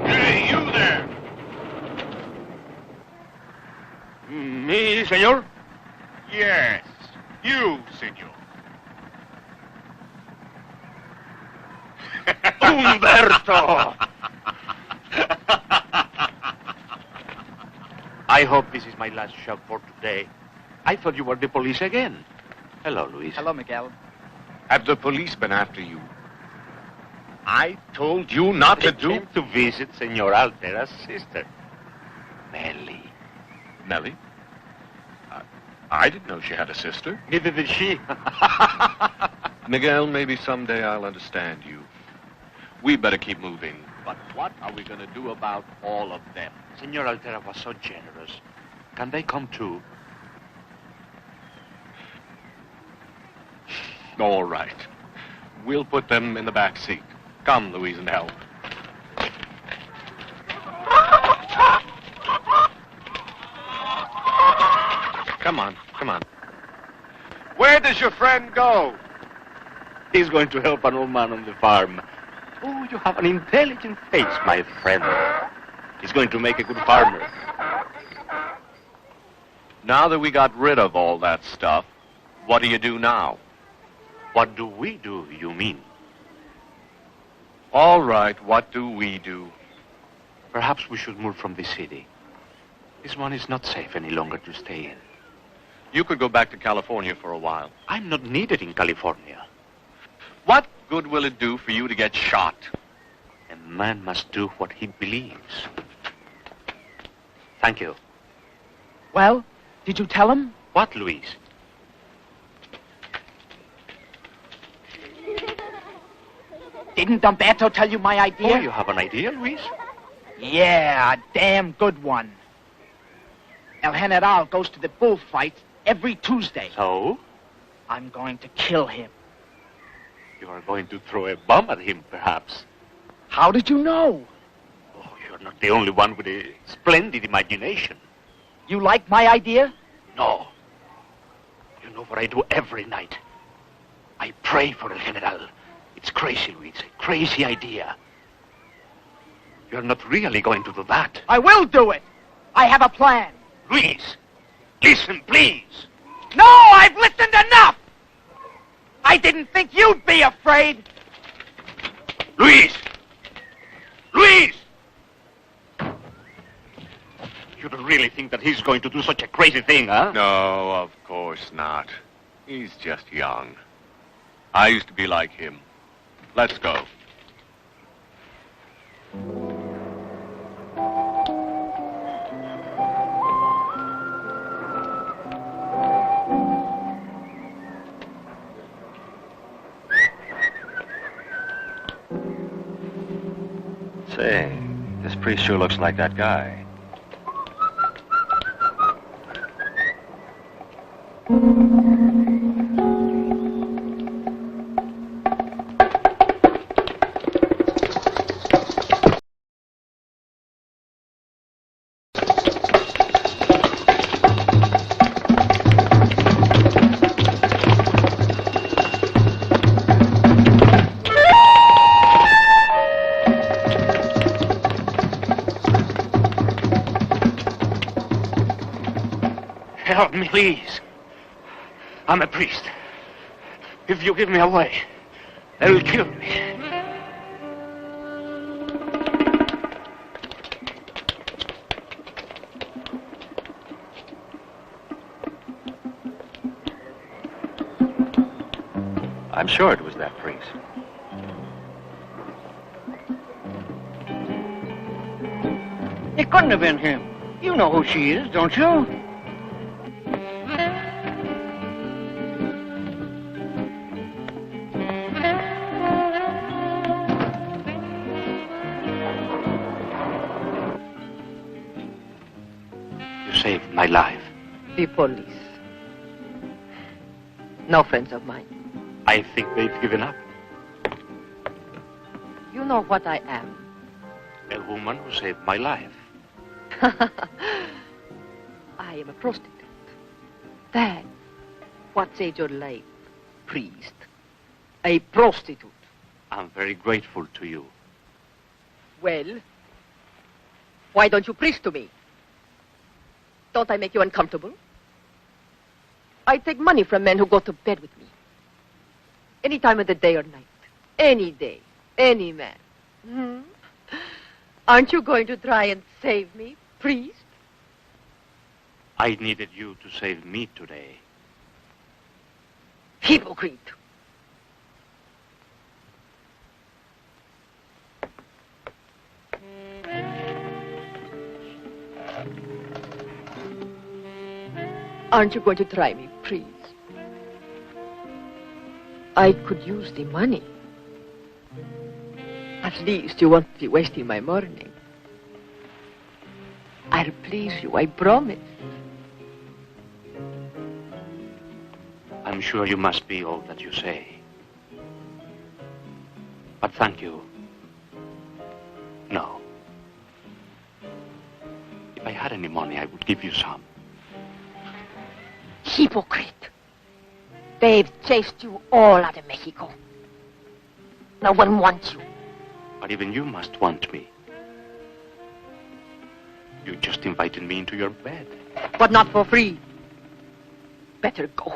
Hey, you there! Me, senor? Yes, you, senor. Umberto! I hope this is my last shot for today. I thought you were the police again. Hello, Luis. Hello, Miguel. Have the police been after you? I told you not to do... Came to visit Senor Altera's sister, Melly. Melly? I didn't know she had a sister. Neither did she. Miguel, maybe someday I'll understand you. We better keep moving. But what are we going to do about all of them? Senor Altera was so generous. Can they come too? All right. We'll put them in the back seat. Come, Louise, and help. Come on, come on. Where does your friend go? He's going to help an old man on the farm. Oh, you have an intelligent face, my friend. He's going to make a good farmer. Now that we got rid of all that stuff, what do you do now? What do we do, you mean? All right, what do we do? Perhaps we should move from the city. This one is not safe any longer to stay in. You could go back to California for a while. I'm not needed in California. What good will it do for you to get shot? A man must do what he believes. Thank you. Well, did you tell him? What, Luis? Didn't Umberto tell you my idea? Oh, you have an idea, Luis? Yeah, a damn good one. El General goes to the bullfights every Tuesday. So? I'm going to kill him. You are going to throw a bomb at him, perhaps. How did you know? Oh, you're not the only one with a splendid imagination. You like my idea? No. You know what I do every night. I pray for El General. It's crazy, Luis. A crazy idea. You're not really going to do that. I will do it. I have a plan. Luis, listen, please. No, I've listened enough. I didn't think you'd be afraid. Luis! Luis! You don't really think that he's going to do such a crazy thing, huh? No, of course not. He's just young. I used to be like him. Let's go. Say, this priest sure looks like that guy. Help me, please. I'm a priest. If you give me away, they will kill me. I'm sure it was that priest. It couldn't have been him. You know who she is, don't you? You saved my life. The police. No friends of mine. I think they've given up. You know what I am. A woman who saved my life. I am a prostitute. That's what saved your life, priest. A prostitute. I'm very grateful to you. Well, why don't you preach to me? Don't I make you uncomfortable? I take money from men who go to bed with me. Any time of the day or night. Any day. Any man. Hmm? Aren't you going to try and save me, priest? I needed you to save me today. Hypocrite. Aren't you going to try me, priest? I could use the money. At least you won't be wasting my morning. I'll please you, I promise. I'm sure you must be all that you say. But thank you. No. If I had any money, I would give you some. Hypocrite. They've chased you all out of Mexico. No one wants you. But even you must want me. You just invited me into your bed. But not for free. Better go.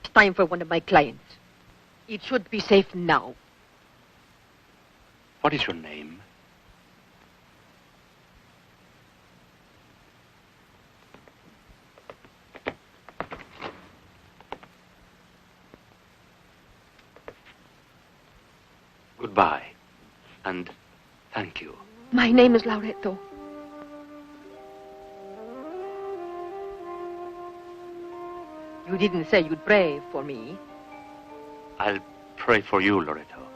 It's time for one of my clients. It should be safe now. What is your name? Goodbye, and thank you. My name is Lauretto. You didn't say you'd pray for me. I'll pray for you, Loretto.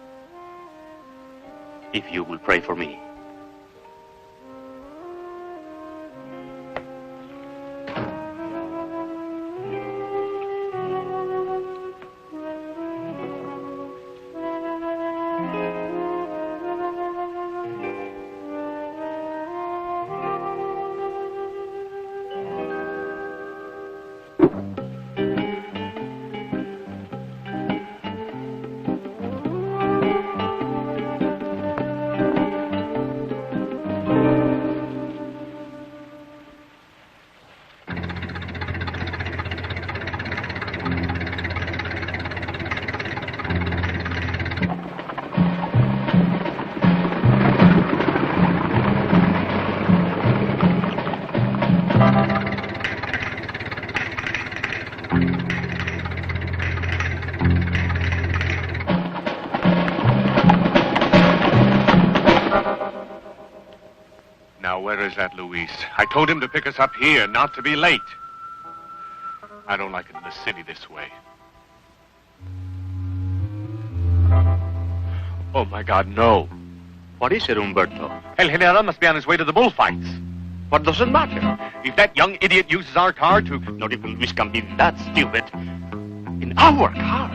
If you will pray for me. Where is that Luis? I told him to pick us up here, not to be late. I don't like it in the city this way. Oh, my God, no. What is it, Umberto? El General must be on his way to the bullfights. What does it matter? If that young idiot uses our car to... Not even Luis can be that stupid. In our car?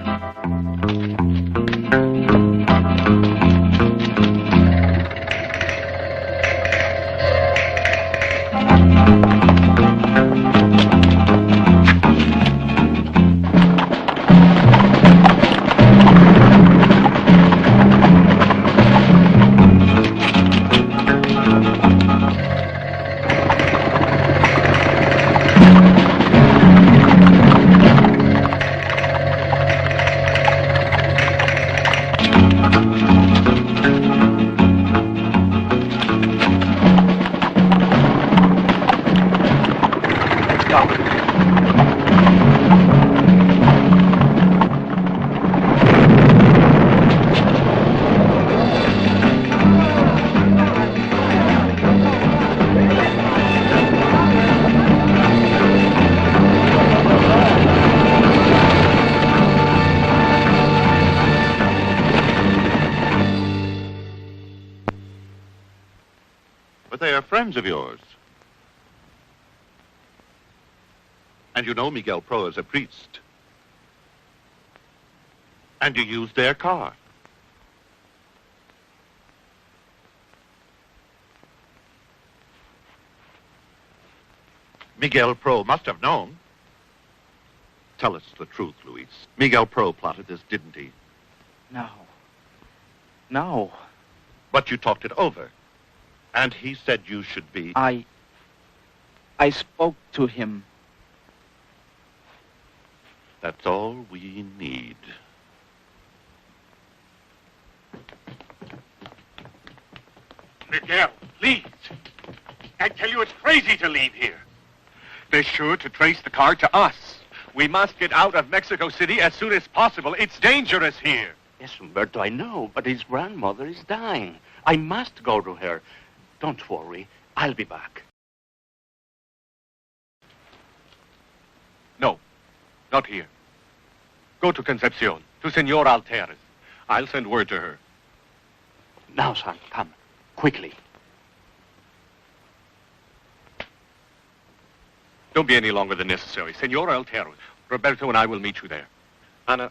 friends of yours. And you know Miguel Pro is a priest. And you used their car. Miguel Pro must have known. Tell us the truth, Luis. Miguel Pro plotted this, didn't he? No. No. But you talked it over. And he said you should be... I spoke to him. That's all we need. Miguel, please. I tell you it's crazy to leave here. They're sure to trace the car to us. We must get out of Mexico City as soon as possible. It's dangerous here. Yes, Umberto, I know, but his grandmother is dying. I must go to her. Don't worry. I'll be back. No, not here. Go to Concepcion, to Senor Alteres. I'll send word to her. Now, son, come. Quickly. Don't be any longer than necessary. Senor Alteres, Roberto and I will meet you there. Anna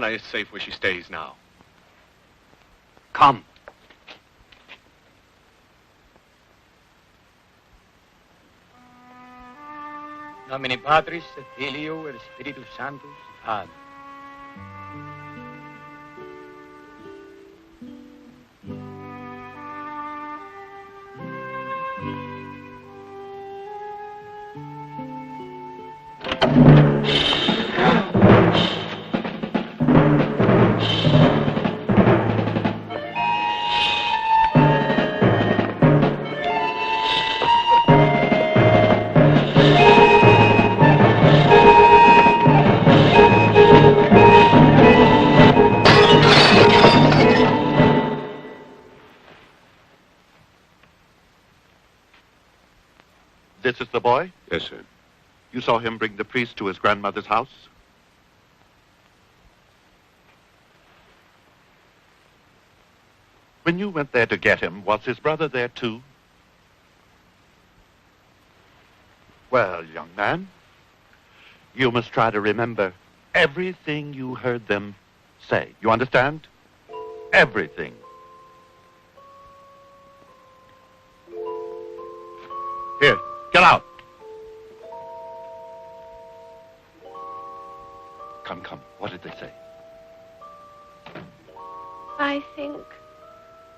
is safe where she stays now. Come. Nomine Patris et Filio et Spiritus Sanctus. Amen. This is the boy? Yes, sir. You saw him bring the priest to his grandmother's house? When you went there to get him, was his brother there too? Well, young man, you must try to remember everything you heard them say. You understand? Everything. Here, get out. Come, come. What did they say?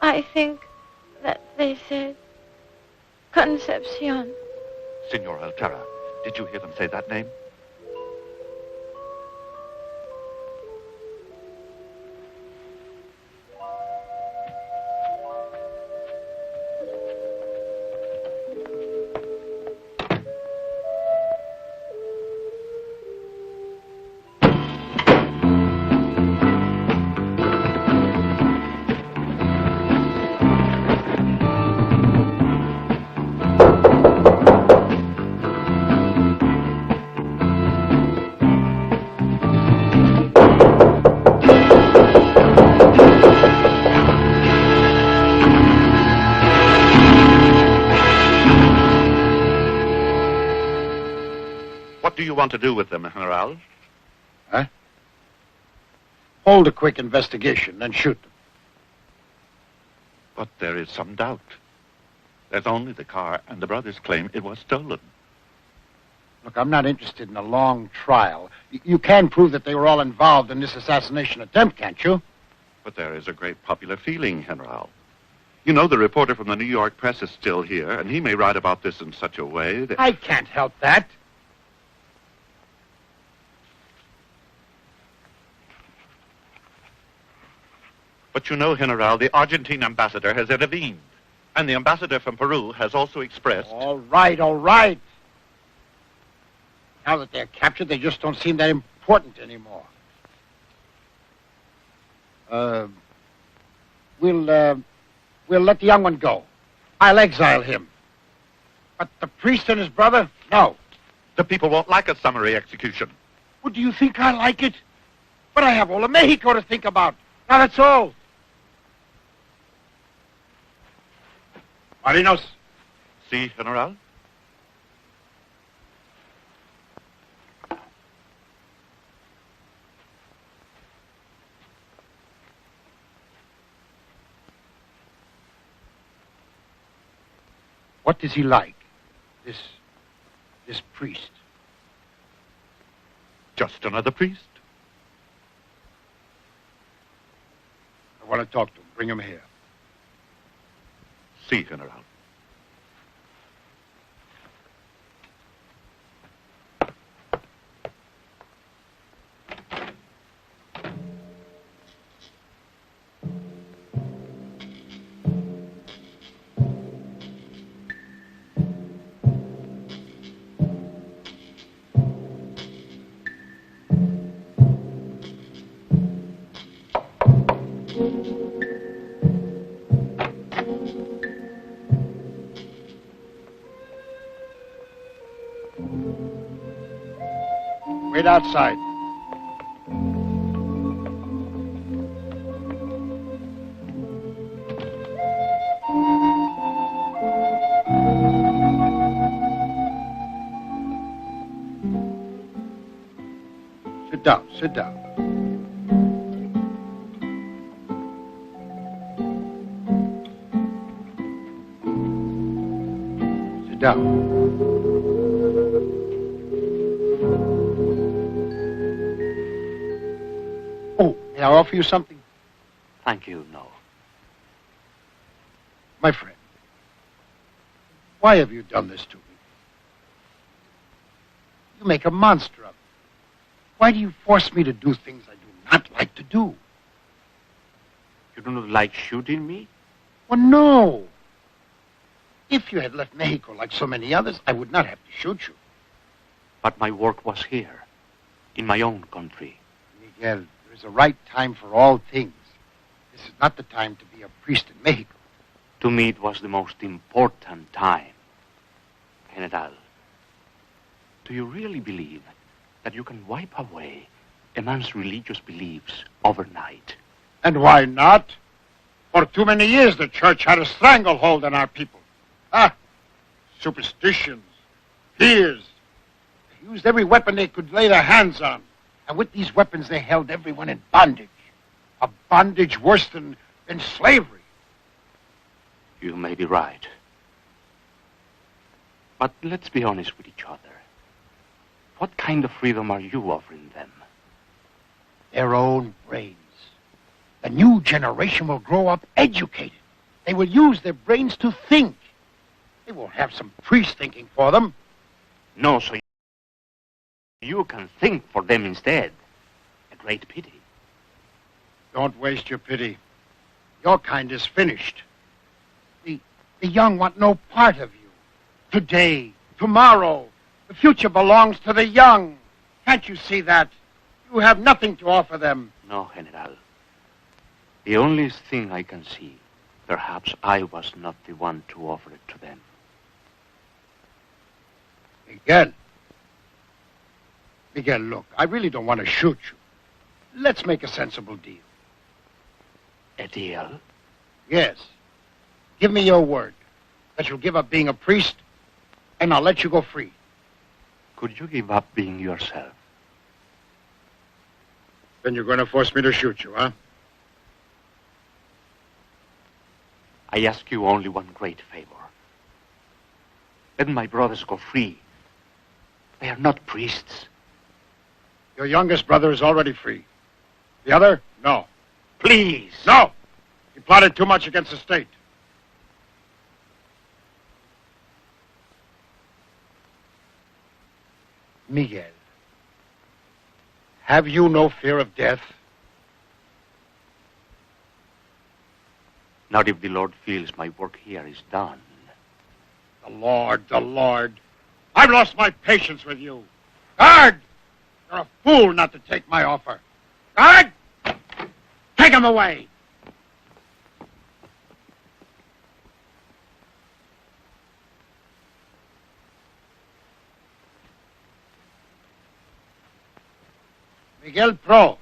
I think that they said Concepcion. Senor Altera, did you hear them say that name? What do you want to do with them, General? Huh? Hold a quick investigation, then shoot them. But there is some doubt. There's only the car, and the brothers claim it was stolen. Look, I'm not interested in a long trial. You can prove that they were all involved in this assassination attempt, can't you? But there is a great popular feeling, General. You know, the reporter from the New York press is still here, and he may write about this in such a way that... I can't help that. But you know, General, the Argentine ambassador has intervened. And the ambassador from Peru has also expressed... All right, all right. Now that they're captured, they just don't seem that important anymore. We'll let the young one go. I'll exile him. But the priest and his brother, no. The people won't like a summary execution. Well, do you think I like it? But I have all of Mexico to think about. Now that's all. Marinos, Si, General? What is he like? This priest? Just another priest. I want to talk to him. Bring him here. Si, General. Wait outside. Sit down, sit down. Sit down. May I offer you something? Thank you, no. My friend, why have you done this to me? You make a monster of me. Why do you force me to do things I do not like to do? You do not like shooting me? Well, no. If you had left Mexico like so many others, I would not have to shoot you. But my work was here, in my own country. Miguel, there is a right time for all things. This is not the time to be a priest in Mexico. To me, it was the most important time. General, do you really believe that you can wipe away a man's religious beliefs overnight? And why not? For too many years, the church had a stranglehold on our people. Superstitions, fears. They used every weapon they could lay their hands on. And with these weapons, they held everyone in bondage. A bondage worse than slavery. You may be right. But let's be honest with each other. What kind of freedom are you offering them? Their own brains. The new generation will grow up educated. They will use their brains to think. They won't have some priest thinking for them. No, so you can think for them instead. A great pity. Don't waste your pity. Your kind is finished. The young want no part of you. Today, tomorrow, the future belongs to the young. Can't you see that? You have nothing to offer them. No, General. The only thing I can see, perhaps I was not the one to offer it to them. Miguel, look, I really don't want to shoot you. Let's make a sensible deal. A deal? Yes. Give me your word that you'll give up being a priest, and I'll let you go free. Could you give up being yourself? Then you're going to force me to shoot you, huh? I ask you only one great favor. Let my brothers go free. They are not priests. Your youngest brother is already free. The other? No. Please. No! He plotted too much against the state. Miguel, have you no fear of death? Not if the Lord feels my work here is done. The Lord. I've lost my patience with you. Guard! You're a fool not to take my offer. Guard! Take him away! Miguel Pro.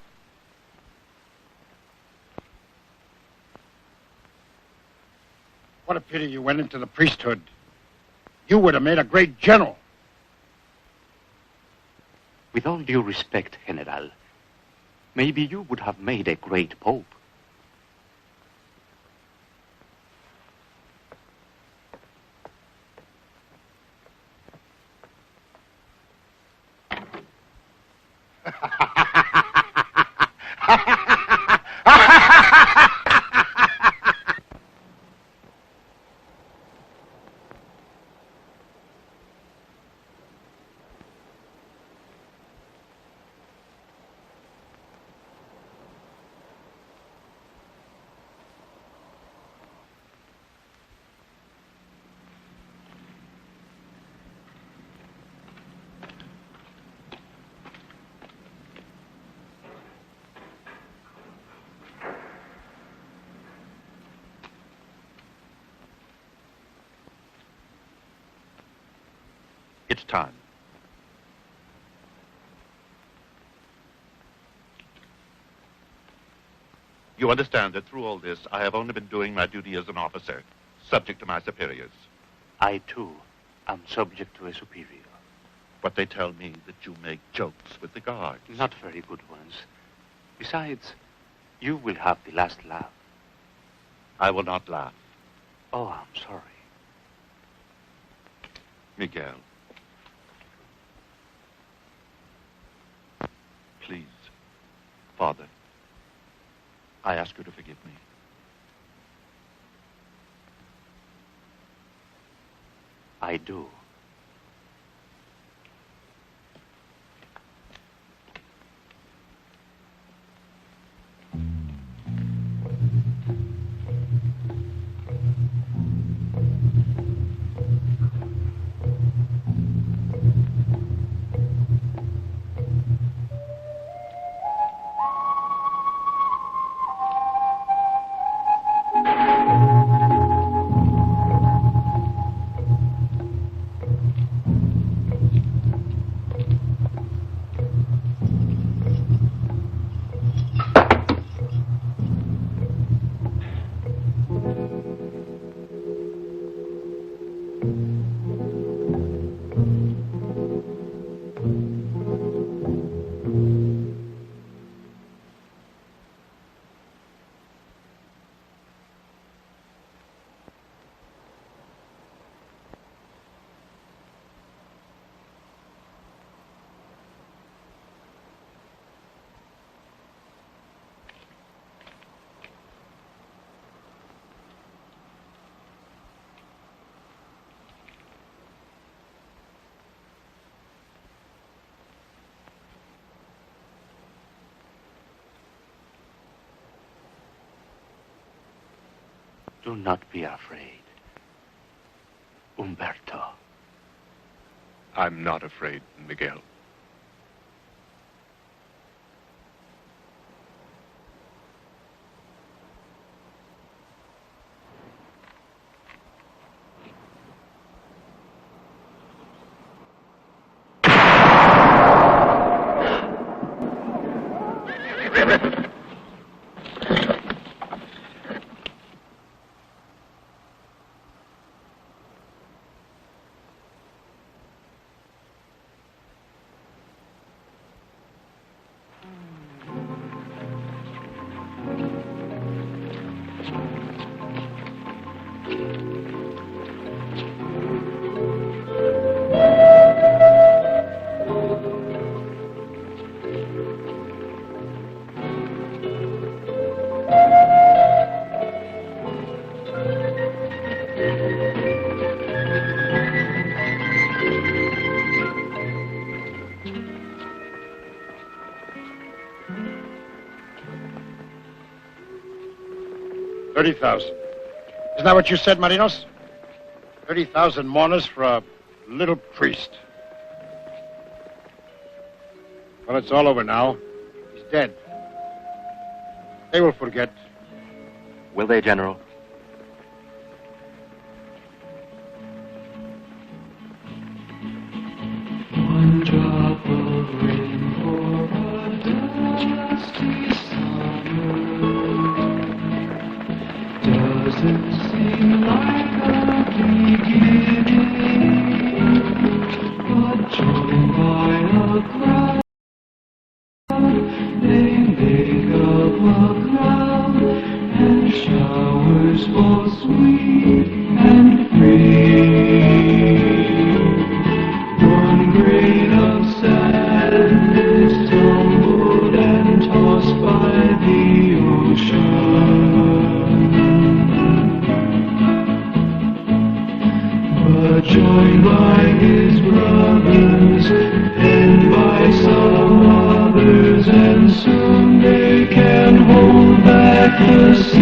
What a pity you went into the priesthood. You would have made a great general. With all due respect, General, maybe you would have made a great pope. It's time. You understand that through all this, I have only been doing my duty as an officer, subject to my superiors. I, too, am subject to a superior. But they tell me that you make jokes with the guards. Not very good ones. Besides, you will have the last laugh. I will not laugh. Oh, I'm sorry. Miguel. Please, Father, I ask you to forgive me. I do. Do not be afraid, Umberto. I'm not afraid, Miguel. $30,000. Isn't that what you said, Marinos? 30,000 mourners for a little priest. Well, it's all over now. He's dead. They will forget. Will they, General? One drop of rain for a dusty summer. Does it seem like a beginning? but joined by his brothers and by some others, and soon they can hold back the